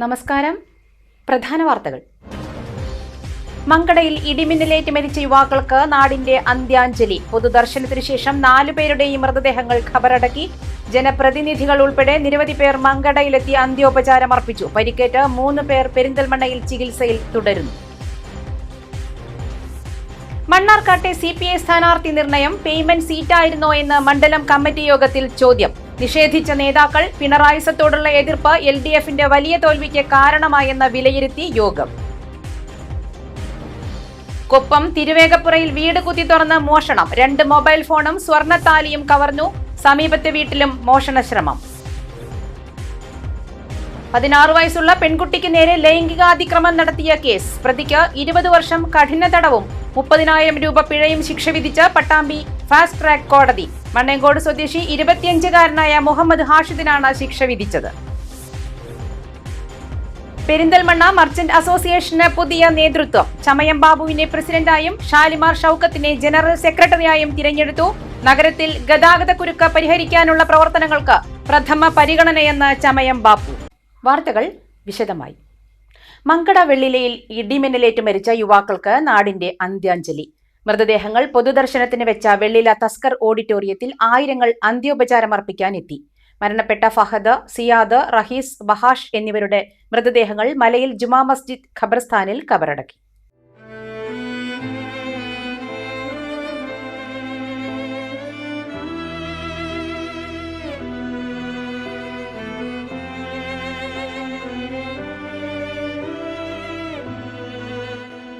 നമസ്കാരം. പ്രധാന വാർത്തകൾ. മങ്കടയിൽ ഇടിമിന്നലേറ്റ് മരിച്ച യുവാക്കൾക്ക് നാടിന്റെ അന്ത്യാഞ്ജലി. പൊതുദർശനത്തിനു ശേഷം 4 പേരുടെയും മൃതദേഹങ്ങൾ ഖബറടക്കി. ജനപ്രതിനിധികൾ ഉൾപ്പെടെ നിരവധി പേർ മങ്കടയിലെത്തി അന്ത്യോപചാരം അർപ്പിച്ചു. പരിക്കേറ്റ 3 പേർ പെരിന്തൽമണ്ണയിൽ ചികിത്സയിൽ തുടരുന്നു. മണ്ണാർക്കാട്ടെ CPI സ്ഥാനാർത്ഥി നിർണയം പേയ്മെന്റ് സീറ്റായിരുന്നോ എന്ന് മണ്ഡലം കമ്മിറ്റി യോഗത്തിൽ ചോദ്യം. നിഷേധിച്ച നേതാക്കൾ പിണറായിസത്തോടുള്ള എതിർപ്പ് LDFന്റെ വലിയ തോൽവിക്ക് കാരണമായെന്ന് വിലയിരുത്തി യോഗം. കൊപ്പം തിരുവേഗപ്പുറയിൽ വീട് കുത്തി തുറന്ന് മോഷണം. 2 മൊബൈൽ ഫോണും സ്വർണ്ണത്താലിയും കവർന്നു. സമീപത്തെ വീട്ടിലും മോഷണശ്രമം. 16 വയസ്സുള്ള പെൺകുട്ടിക്ക് നേരെ ലൈംഗികാതിക്രമം നടത്തിയ കേസ്. പ്രതിക്ക് 20 വർഷം കഠിന തടവും 30,000 രൂപ പിഴയും ശിക്ഷ വിധിച്ച് പട്ടാമ്പി ഫാസ്റ്റ് ട്രാക്ക് കോടതി. മണ്ണേങ്കോട് സ്വദേശി 25-കാരനായ മുഹമ്മദ് ഹാഷിദിനാണ് ശിക്ഷ വിധിച്ചത്. പെരിന്തൽമണ്ണ മർച്ചന്റ് അസോസിയേഷന് പുതിയ നേതൃത്വം. ചമയം ബാബുവിനെ പ്രസിഡന്റായും ഷാലിമാർ ഷൌക്കത്തിനെ ജനറൽ സെക്രട്ടറിയായും തിരഞ്ഞെടുത്തു. നഗരത്തിൽ ഗതാഗതക്കുരുക്ക് പരിഹരിക്കാനുള്ള പ്രവർത്തനങ്ങൾക്ക് പ്രഥമ പരിഗണനയെന്ന് ചമയം ബാബു. വാർത്തകൾ വിശദമായി. മങ്കട വെള്ളിലയിൽ ഇടിമിന്നലേറ്റ് മരിച്ച യുവാക്കൾക്ക് നാടിന്റെ അന്ത്യാഞ്ജലി. മൃതദേഹങ്ങൾ പൊതുദർശനത്തിന് വെച്ച വെള്ളില തസ്കർ ഓഡിറ്റോറിയത്തിൽ ആയിരങ്ങൾ അന്ത്യോപചാരം അർപ്പിക്കാൻ എത്തി. മരണപ്പെട്ട ഫഹദ്, സിയാദ്, റഹീസ്, ബഹാഷ് എന്നിവരുടെ മൃതദേഹങ്ങൾ മലയിൽ ജുമാ മസ്ജിദ് ഖബർസ്ഥാനിൽ കബറടക്കി.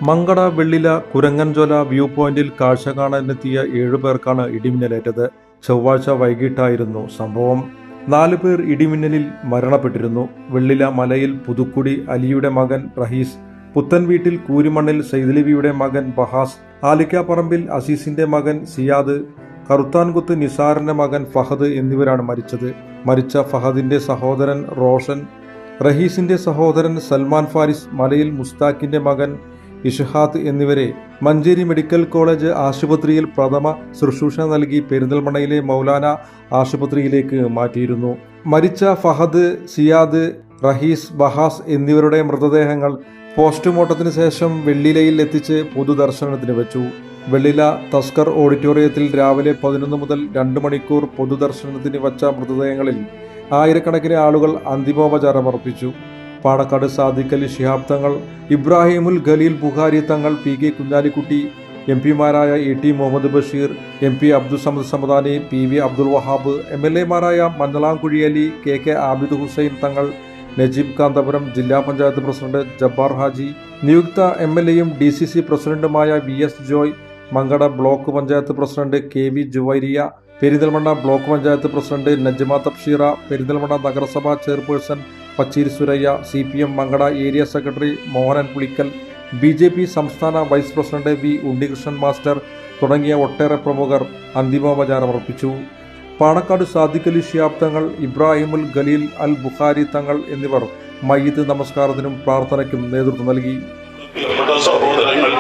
മങ്കട വെള്ളില കുരങ്ങൻചോല വ്യൂ പോയിന്റിൽ കാഴ്ച കാണാനെത്തിയ 7 പേർക്കാണ് ഇടിമിന്നലേറ്റത്. ചൊവ്വാഴ്ച വൈകിട്ടായിരുന്നു സംഭവം. 4 പേർ ഇടിമിന്നലിൽ മരണപ്പെട്ടിരുന്നു. വെള്ളില മലയിൽ പുതുക്കുടി അലിയുടെ മകൻ റഹീസ്, പുത്തൻ വീട്ടിൽ കൂരിമണ്ണിൽ സൈദലവിയുടെ മകൻ ബഹാസ്, ആലിക്കാപ്പറമ്പിൽ അസീസിന്റെ മകൻ സിയാദ്, കറുത്താൻകുത്ത് നിസാറിന്റെ മകൻ ഫഹദ് എന്നിവരാണ് മരിച്ചത്. മരിച്ച ഫഹദിന്റെ സഹോദരൻ റോഷൻ, റഹീസിന്റെ സഹോദരൻ സൽമാൻ ഫാരിസ്, മലയിൽ മുസ്താഖിന്റെ മകൻ ഇഷഹാത്ത് എന്നിവരെ മഞ്ചേരി മെഡിക്കൽ കോളേജ് ആശുപത്രിയിൽ പ്രഥമ ശുശ്രൂഷ നൽകി പെരിന്തൽമണ്ണയിലെ മൗലാന ആശുപത്രിയിലേക്ക് മാറ്റിയിരുന്നു. മരിച്ച ഫഹദ്, സിയാദ്, റഹീസ്, ബഹാസ് എന്നിവരുടെ മൃതദേഹങ്ങൾ പോസ്റ്റ്മോർട്ടത്തിന് ശേഷം വെള്ളിലയിൽ എത്തിച്ച് പൊതുദർശനത്തിന് വെച്ചു. വെള്ളില തസ്കർ ഓഡിറ്റോറിയത്തിൽ രാവിലെ 11 മുതൽ 2 മണിക്കൂർ പൊതുദർശനത്തിന് വച്ച മൃതദേഹങ്ങളിൽ ആയിരക്കണക്കിന് ആളുകൾ അന്തിമോപചാരം അർപ്പിച്ചു. പാണക്കാട് സാദിഖ് അലി ശിഹാബ് തങ്ങൾ, ഇബ്രാഹിമുൽ ഖലീൽ ബുഖാരി തങ്ങൾ, PK കുഞ്ഞാലിക്കുട്ടി, MP മാരായ ET Muhammad Basheer, MP Abdussamad Samadani, PV Abdul Wahab, MLA മാരായ മഞ്ഞളാംകുഴി അലി, KK ആബിദ് ഹുസൈൻ തങ്ങൾ, നജീബ് കാന്തപുരം, ജില്ലാ പഞ്ചായത്ത് പ്രസിഡന്റ് ജബ്ബാർ ഹാജി, നിയുക്ത MLA-യും DCC പ്രസിഡന്റുമായ VS Joy, Mankada block panchayat president KV Juvairiya, Perinthalmanna block panchayat president Najma Thabsheera, Perinthalmanna നഗരസഭ chairperson Pacheeri Suraiya, CPM Mankada area secretary Mohanan Pulikkal, BJP സംസ്ഥാന vice president V Unnikrishnan master തുടങ്ങിയ ഒട്ടേറെ പ്രമുഖർ അന്തിമോപചാരം അർപ്പിച്ചു. പാണക്കാട് സാദിഖ് അലി ശിഹാബ് തങ്ങൾ, ഇബ്രാഹിമുൽ ഖലീൽ അൽ ബുഖാരി തങ്ങൾ എന്നിവർ മയ്യിത്ത് നമസ്കാരത്തിനും പ്രാർത്ഥനയ്ക്കും നേതൃത്വം നൽകി. സഹോദരങ്ങൾ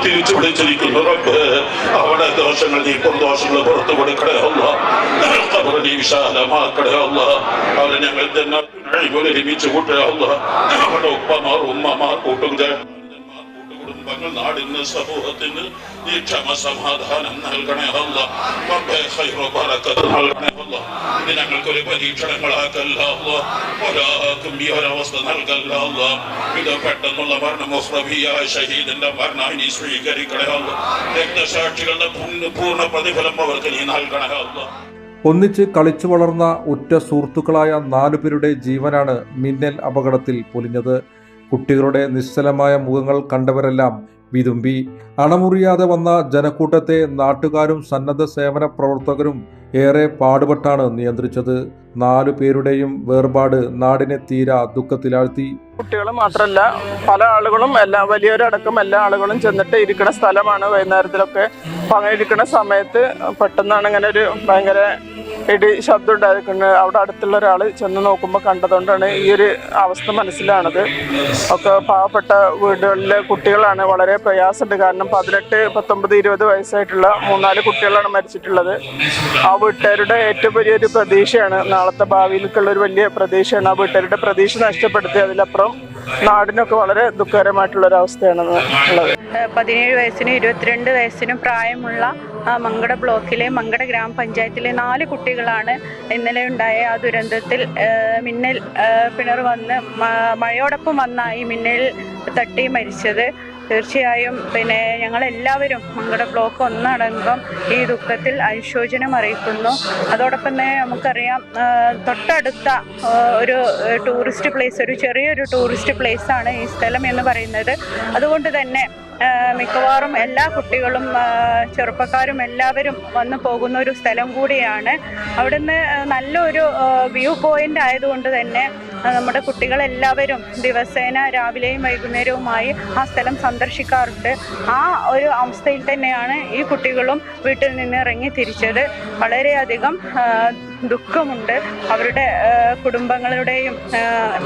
തിരിച്ചു വിളിച്ചിരിക്കുന്നു. അവിടെ ദോഷങ്ങൾ നീക്കും, ദോഷങ്ങൾ പുറത്തു കൊടുക്കണേ അല്ലാഹ്. വിശാലമാക്കണേ അല്ലാഹ്. അവരെ ഞങ്ങൾ തന്നെ ഒരുമിച്ച് കൂട്ടേ അല്ലാഹ്. നമ്മുടെ ഉപ്പമാർ, ഉമ്മമാർ, കുടുംബങ്ങൾ, നാടിന്, സമൂഹത്തിന് ഈ ക്ഷമ സമാധാനം നൽകണേ അല്ലാഹ്. നൽകണേ അല്ലാഹ്. ഇത് ഞങ്ങൾക്കൊരു പരീക്ഷണങ്ങളാക്കല്ല അല്ലാഹ്. ഒരാൾക്കും ഈ ഒരവസ്ഥ നൽകല്ല അല്ലാഹ്. ഇത് പെട്ടെന്നുള്ള മരണം, മുഹ്റബിയായ ഷഹീദിന്റെ മരണം നീ സ്വീകരിക്കണേ അല്ലാഹ്. രക്തസാക്ഷികളുടെ പൂർണ്ണ പ്രതിഫലം അവർക്ക് നീ നൽകണേ അല്ലാഹ്. ഒന്നിച്ച് കളിച്ചു വളർന്ന ഉറ്റ സുഹൃത്തുക്കളായ 4 പേരുടെ ജീവനാണ് മിന്നൽ അപകടത്തിൽ പൊലിഞ്ഞത്. കുട്ടികളുടെ നിശ്ചലമായ മുഖങ്ങൾ കണ്ടവരെല്ലാം വിതുമ്പി. അണമുറിയാതെ വന്ന ജനക്കൂട്ടത്തെ നാട്ടുകാരും സന്നദ്ധ സേവന പ്രവർത്തകരും ഏറെ പാടുപെട്ടാണ് നിയന്ത്രിച്ചത്. 4 പേരുടെയും വേർപാട് നാടിനെ തീരാ ദുഃഖത്തിലാഴ്ത്തി. കുട്ടികൾ മാത്രമല്ല, പല ആളുകളും, വലിയവരടക്കം എല്ലാ ആളുകളും ചെന്നിട്ട് ഇരിക്കുന്ന സ്ഥലമാണ്. വൈകുന്നേരത്തിലൊക്കെ അപ്പം അങ്ങനെ ഇരിക്കുന്ന സമയത്ത് പെട്ടെന്നാണ് ഇങ്ങനെ ഒരു ഭയങ്കര ഇടി ശബ്ദം ഉണ്ടായിരിക്കുന്നത്. അവിടെ അടുത്തുള്ള ഒരാൾ ചെന്ന് നോക്കുമ്പോൾ കണ്ടതുകൊണ്ടാണ് ഈ ഒരു അവസ്ഥ മനസ്സിലാണത്. ഒക്കെ പാവപ്പെട്ട വീടുകളിലെ കുട്ടികളാണ്. വളരെ പ്രയാസമുണ്ട്. കാരണം 18, 19, 20 വയസ്സായിട്ടുള്ള 3-4 കുട്ടികളാണ് മരിച്ചിട്ടുള്ളത്. ആ വീട്ടുകാരുടെ ഏറ്റവും വലിയൊരു പ്രതീക്ഷയാണ്, നാളത്തെ ഭാവിയിലേക്കുള്ള ഒരു വലിയ പ്രതീക്ഷയാണ്. ആ വീട്ടുകാരുടെ പ്രതീക്ഷ നഷ്ടപ്പെടുത്തി അതിലപ്പുറം നാടിനൊക്കെ വളരെ ദുഃഖകരമായിട്ടുള്ളൊരവസ്ഥയാണ് ഉള്ളത്. 17 വയസ്സിനും 22 വയസ്സിനും പ്രായമുള്ള മങ്കട ബ്ലോക്കിലെ മങ്കട ഗ്രാമപഞ്ചായത്തിലെ 4 കുട്ടികളാണ് ഇന്നലെ ഉണ്ടായ ആ ദുരന്തത്തിൽ മിന്നൽ പിണർ വന്ന് മഴയോടൊപ്പം വന്ന ഈ മിന്നൽ തട്ടി മരിച്ചത്. തീർച്ചയായും ഞങ്ങളെല്ലാവരും മങ്കട ബ്ലോക്ക് ഒന്നടങ്കം ഈ ദുഃഖത്തിൽ അനുശോചനം അറിയിക്കുന്നു. അതോടൊപ്പം തന്നെ നമുക്കറിയാം, തൊട്ടടുത്ത ഒരു ടൂറിസ്റ്റ് പ്ലേസ്, ഒരു ചെറിയൊരു ടൂറിസ്റ്റ് പ്ലേസാണ് ഈ സ്ഥലം എന്ന് പറയുന്നത്. അതുകൊണ്ട് തന്നെ മിക്കവാറും എല്ലാ കുട്ടികളും ചെറുപ്പക്കാരും എല്ലാവരും വന്നു പോകുന്ന ഒരു സ്ഥലം കൂടിയാണ്. അവിടുന്ന് നല്ലൊരു വ്യൂ പോയിന്റ് ആയതുകൊണ്ട് തന്നെ നമ്മുടെ കുട്ടികളെല്ലാവരും ദിവസേന രാവിലെയും വൈകുന്നേരവുമായി ആ സ്ഥലം സന്ദർശിക്കാറുണ്ട്. ആ ഒരു അവസ്ഥയിൽ തന്നെയാണ് ഈ കുട്ടികളും വീട്ടിൽ നിന്ന് ഇറങ്ങി തിരിച്ചത്. വളരെയധികം ദുഃഖമുണ്ട്. അവരുടെ കുടുംബങ്ങളുടെയും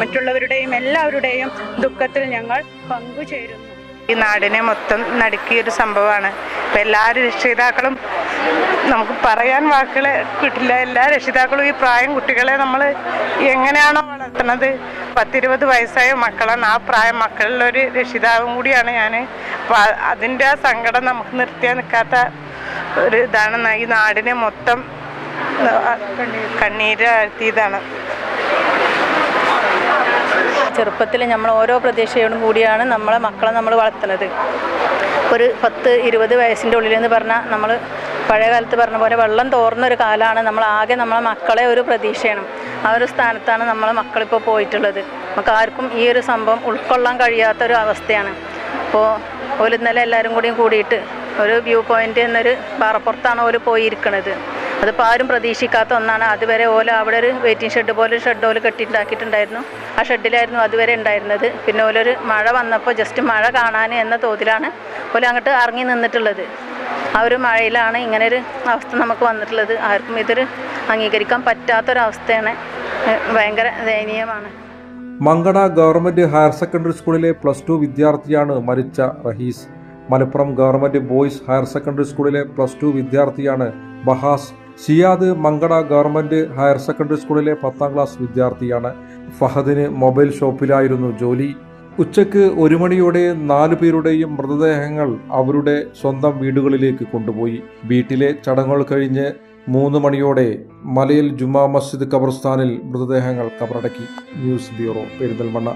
മറ്റുള്ളവരുടെയും എല്ലാവരുടെയും ദുഃഖത്തിൽ ഞങ്ങൾ പങ്കുചേരുന്നു. ഈ നാടിനെ മൊത്തം നടുക്കിയൊരു സംഭവമാണ്. ഇപ്പം എല്ലാ രക്ഷിതാക്കളും, നമുക്ക് പറയാൻ വാക്കുകൾ കിട്ടില്ല, എല്ലാ രക്ഷിതാക്കളും ഈ പ്രായം കുട്ടികളെ നമ്മൾ എങ്ങനെയാണോ വളർത്തുന്നത്, 10-20 വയസ്സായ മക്കളാണ്. ആ പ്രായം മക്കളിലൊരു രക്ഷിതാവും കൂടിയാണ് ഞാൻ. അപ്പം അതിൻ്റെ ആ സങ്കടം നമുക്ക് നിർത്തിയാൽ നിൽക്കാത്ത ഒരു ഇതാണ്. ഈ നാടിനെ മൊത്തം കണ്ണീരാഴ്ത്തിയതാണ്. ചെറുപ്പത്തിൽ നമ്മൾ ഓരോ പ്രതീക്ഷയോടും കൂടിയാണ് നമ്മളെ മക്കളെ നമ്മൾ വളർത്തുന്നത്. ഒരു 10-20 വയസ്സിൻ്റെ ഉള്ളിലെന്ന് പറഞ്ഞാൽ നമ്മൾ പഴയ കാലത്ത് പറഞ്ഞ പോലെ വെള്ളം തോർന്നൊരു കാലമാണ്. നമ്മളാകെ നമ്മളെ മക്കളെ ഒരു പ്രതീക്ഷയാണ്. ആ ഒരു സ്ഥാനത്താണ് നമ്മളെ മക്കളിപ്പോൾ പോയിട്ടുള്ളത്. നമുക്ക് ആർക്കും ഈ ഒരു സംഭവം ഉൾക്കൊള്ളാൻ കഴിയാത്തൊരു അവസ്ഥയാണ്. അപ്പോൾ ഓല് ഇന്നലെ എല്ലാവരും കൂടിയിട്ട് ഒരു വ്യൂ പോയിൻ്റ് എന്നൊരു പാറപ്പുറത്താണ് ഓല് പോയിരിക്കുന്നത്. അതിപ്പോൾ ആരും പ്രതീക്ഷിക്കാത്ത ഒന്നാണ്. അതുവരെ അവിടെ ഒരു വെയിറ്റിംഗ് ഷെഡ് പോലെ ഒരു ഷെഡ് കെട്ടിയിട്ടുണ്ടാക്കിയിട്ടുണ്ടായിരുന്നു. ആ ഷെഡിലായിരുന്നു അതുവരെ ഉണ്ടായിരുന്നത്. പിന്നെ ഓലൊരു മഴ വന്നപ്പോൾ ജസ്റ്റ് മഴ കാണാൻ എന്ന തോതിലാണ് ഓല അങ്ങോട്ട് ഇറങ്ങി നിന്നിട്ടുള്ളത്. ആ ഒരു മഴയിലാണ് ഇങ്ങനൊരു അവസ്ഥ നമുക്ക് വന്നിട്ടുള്ളത്. ആർക്കും ഇതൊരു അംഗീകരിക്കാൻ പറ്റാത്തൊരവസ്ഥയാണ്. ഭയങ്കര ദയനീയമാണ്. മങ്കട ഗവൺമെൻറ് ഹയർ സെക്കൻഡറി സ്കൂളിലെ +2 വിദ്യാർത്ഥിയാണ് മരിച്ച Rahees. Malappuram government boys higher secondary സ്കൂളിലെ +2 വിദ്യാർത്ഥിയാണ് Bahas. Shiyad Mankada government higher secondary സ്കൂളിലെ 10ാം ക്ലാസ് വിദ്യാർത്ഥിയാണ്. ഫഹദിന് മൊബൈൽ ഷോപ്പിലായിരുന്നു ജോലി. ഉച്ചയ്ക്ക് 1 മണിയോടെ 4 പേരുടെയും മൃതദേഹങ്ങൾ അവരുടെ സ്വന്തം വീടുകളിലേക്ക് കൊണ്ടുപോയി. വീട്ടിലെ ചടങ്ങുകൾ കഴിഞ്ഞ് 3 മണിയോടെ മലയിൽ ജുമാ മസ്ജിദ് ഖബർസ്ഥാനിൽ മൃതദേഹങ്ങൾ കബറടക്കി. News bureau, Perinthalmanna.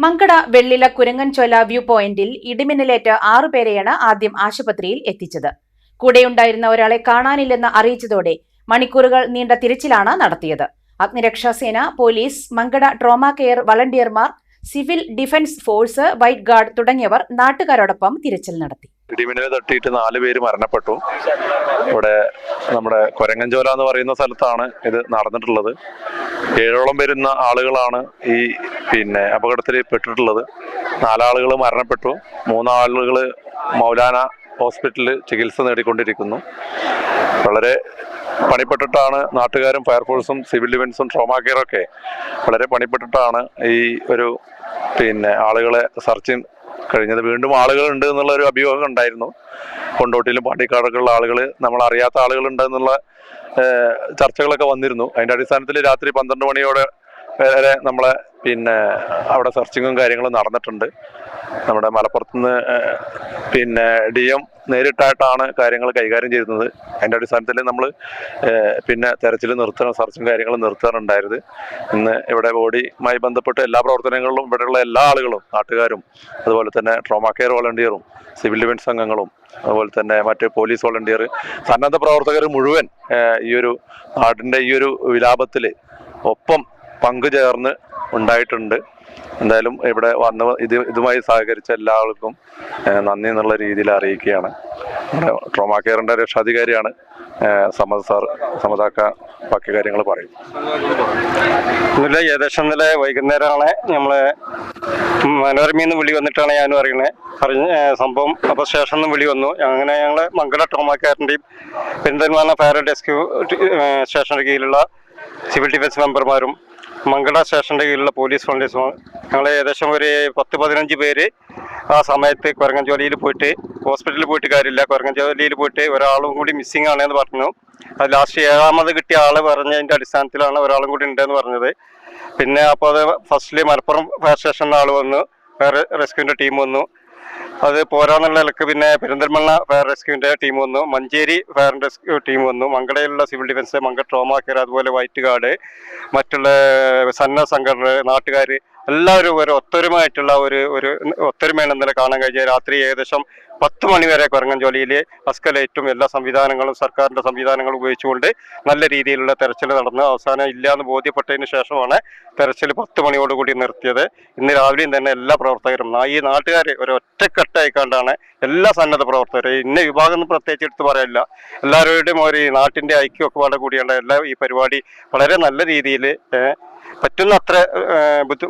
Mankada Vellila Kuranganchola view പോയിന്റിൽ ഇടിമിന്നലേറ്റ് 6 പേരെയാണ് ആദ്യം ആശുപത്രിയിൽ എത്തിച്ചത്. കൂടെയുണ്ടായിരുന്ന ഒരാളെ കാണാനില്ലെന്ന് അറിയിച്ചതോടെ മണിക്കൂറുകൾ നീണ്ട തിരച്ചിലാണ് നടത്തിയത്. അഗ്നിരക്ഷാസേന, പോലീസ്, മങ്കട ട്രോമ കെയർ വളണ്ടിയർമാർ, civil defence force, white guard തുടങ്ങിയവർ നാട്ടുകാരോടൊപ്പം തിരച്ചിൽ നടത്തി. ഇടിമിന്നൽ തട്ടിയിട്ട് 4 പേര് മരണപ്പെട്ടു. ഇവിടെ നമ്മുടെ കൊരങ്ങൻചോല എന്ന് പറയുന്ന സ്ഥലത്താണ് ഇത് നടന്നിട്ടുള്ളത്. 7ഓളം വരുന്ന ആളുകളാണ് ഈ അപകടത്തിൽ പെട്ടിട്ടുള്ളത്. 4 ആളുകൾ മരണപ്പെട്ടു. 3 ആളുകൾ മൗലാന ഹോസ്പിറ്റലിൽ ചികിത്സ നേടിക്കൊണ്ടിരിക്കുന്നു. വളരെ പണിപ്പെട്ടിട്ടാണ് നാട്ടുകാരും ഫയർഫോഴ്സും സിവിൽ ഡിഫൻസും ട്രോമാ കെയറൊക്കെ വളരെ പണിപ്പെട്ടിട്ടാണ് ഈ ഒരു ആളുകളെ സെർച്ചിങ് കഴിഞ്ഞത്. വീണ്ടും ആളുകളുണ്ട് എന്നുള്ളൊരു അഭിയോഗം ഉണ്ടായിരുന്നു. കൊണ്ടോട്ടിയിലും പാണ്ടിക്കാടൊക്കെയുള്ള ആളുകൾ, നമ്മൾ അറിയാത്ത ആളുകളുണ്ട് എന്നുള്ള ചർച്ചകളൊക്കെ വന്നിരുന്നു. അതിൻ്റെ അടിസ്ഥാനത്തിൽ രാത്രി 12 മണിയോടെ വരെ നമ്മളെ അവിടെ സെർച്ചിങ്ങും കാര്യങ്ങളും നടന്നിട്ടുണ്ട്. നമ്മുടെ മലപ്പുറത്തുനിന്ന് DM നേരിട്ടായിട്ടാണ് കാര്യങ്ങൾ കൈകാര്യം ചെയ്യുന്നത്. അതിൻ്റെ അടിസ്ഥാനത്തിൽ നമ്മൾ പിന്നെ തെരച്ചിൽ നിർത്തണം, സെർച്ചും കാര്യങ്ങളും നിർത്താറുണ്ടായത്. ഇന്ന് ഇവിടെ ബോഡിയുമായി ബന്ധപ്പെട്ട് എല്ലാ പ്രവർത്തനങ്ങളിലും ഇവിടെയുള്ള എല്ലാ ആളുകളും, നാട്ടുകാരും, അതുപോലെ തന്നെ ട്രോമാ കെയർ വോളണ്ടിയറും, സിവിൽ ഡിഫൻസ് അംഗങ്ങളും, അതുപോലെ തന്നെ മറ്റ് പോലീസ് വോളണ്ടിയർ, സന്നദ്ധ പ്രവർത്തകർ മുഴുവൻ ഈ ഒരു നാടിൻ്റെ ഈ ഒരു വിലാപത്തിൽ ഒപ്പം പങ്കുചേർന്ന് ഉണ്ടായിട്ടുണ്ട്. എന്തായാലും ഇവിടെ വന്ന് ഇതുമായി സഹകരിച്ച എല്ലാവർക്കും നന്ദി എന്നുള്ള രീതിയിൽ അറിയിക്കുകയാണ്. നമ്മുടെ ട്രോമാ കെയറിൻ്റെ രക്ഷാധികാരിയാണ് സമദ് സാർ. സമദാക്ക ബാക്കി കാര്യങ്ങൾ പറയും. ഇന്നലെ ഏകദേശം ഇന്നലെ വൈകുന്നേരമാണ് നമ്മളെ മനോരമയിൽ നിന്ന് വിളി വന്നിട്ടാണ് ഞാൻ പറഞ്ഞ സംഭവം. അപ്പോൾ സ്റ്റേഷനിൽ നിന്ന് വിളി വന്നു. അങ്ങനെ ഞങ്ങൾ മംഗള ട്രോമാ കെയറിൻ്റെയും പെരിന്തൽമണ്ണ ഫയർ ആൻഡ് റെസ്ക്യൂ സ്റ്റേഷൻ്റെ കീഴിലുള്ള സിവിൽ ഡിഫൻസ് മെമ്പർമാരും മംഗള സ്റ്റേഷൻ്റെ കീഴിലുള്ള പോലീസ് വോളണ്ടിയേഴ്സും ഞങ്ങൾ ഏകദേശം ഒരു 10-15 പേര് ആ സമയത്ത് കൊരങ്ങൻജോലിയിൽ പോയിട്ട്, ഹോസ്പിറ്റലിൽ പോയിട്ട് കാര്യമില്ല, കൊരങ്ങൻജോലിയിൽ പോയിട്ട് ഒരാളും കൂടി മിസ്സിംഗ് ആണെന്ന് പറഞ്ഞു. അത് ലാസ്റ്റ് 7ാമത് കിട്ടിയ ആൾ പറഞ്ഞതിൻ്റെ അടിസ്ഥാനത്തിലാണ് ഒരാളും കൂടി ഉണ്ടെന്ന് പറഞ്ഞത്. പിന്നെ അപ്പോൾ അത് ഫസ്റ്റിൽ മലപ്പുറം ഫയർ സ്റ്റേഷനിൽ ആൾ വന്നു, ഫയർ റെസ്ക്യൂവിൻ്റെ ടീം വന്നു. അത് പോരാന്നുള്ള നിലക്ക് പിന്നെ പെരിന്തൽമണ്ണ ഫയർ റെസ്ക്യൂവിൻ്റെ ടീം വന്നു, മഞ്ചേരി ഫയർ റെസ്ക്യൂ ടീം വന്നു, മംഗളയിലുള്ള civil defence, Mangal trauma care, അതുപോലെ വൈറ്റ് ഗാർഡ്, മറ്റുള്ള സന്നദ്ധ സംഘടന, നാട്ടുകാർ എല്ലാവരും ഒരു ഒത്തൊരുമയായിട്ടുള്ള ഒരു ഒത്തൊരുമയാണ് ഇന്നലെ കാണാൻ കഴിഞ്ഞത്. രാത്രി ഏകദേശം 10 മണി വരെ കൊരങ്ങൻജോലിയിൽ അസ്കലേറ്റും എല്ലാ സംവിധാനങ്ങളും, സർക്കാരിൻ്റെ സംവിധാനങ്ങളും ഉപയോഗിച്ചുകൊണ്ട് നല്ല രീതിയിലുള്ള തെരച്ചിൽ നടന്നു. അവസാനം ഇല്ലയെന്ന് ബോധ്യപ്പെട്ടതിന് ശേഷമാണ് തെരച്ചിൽ 10 മണിയോടുകൂടി നിർത്തിയത്. ഇന്ന് രാവിലെയും തന്നെ എല്ലാ പ്രവർത്തകരും, ഈ നാട്ടുകാർ ഒരു ഒറ്റക്കെട്ടായിക്കാണ്ടാണ് എല്ലാ സന്നദ്ധ പ്രവർത്തകരും, ഇന്ന വിഭാഗം ഒന്നും പ്രത്യേകിച്ച് എടുത്ത് പറയില്ല, എല്ലാവരുടെയും ഒരു നാട്ടിൻ്റെ ഐക്യമൊക്കെ പാടെ കൂടിയാണ് ഈ പരിപാടി വളരെ നല്ല രീതിയിൽ പറ്റുന്ന അത്ര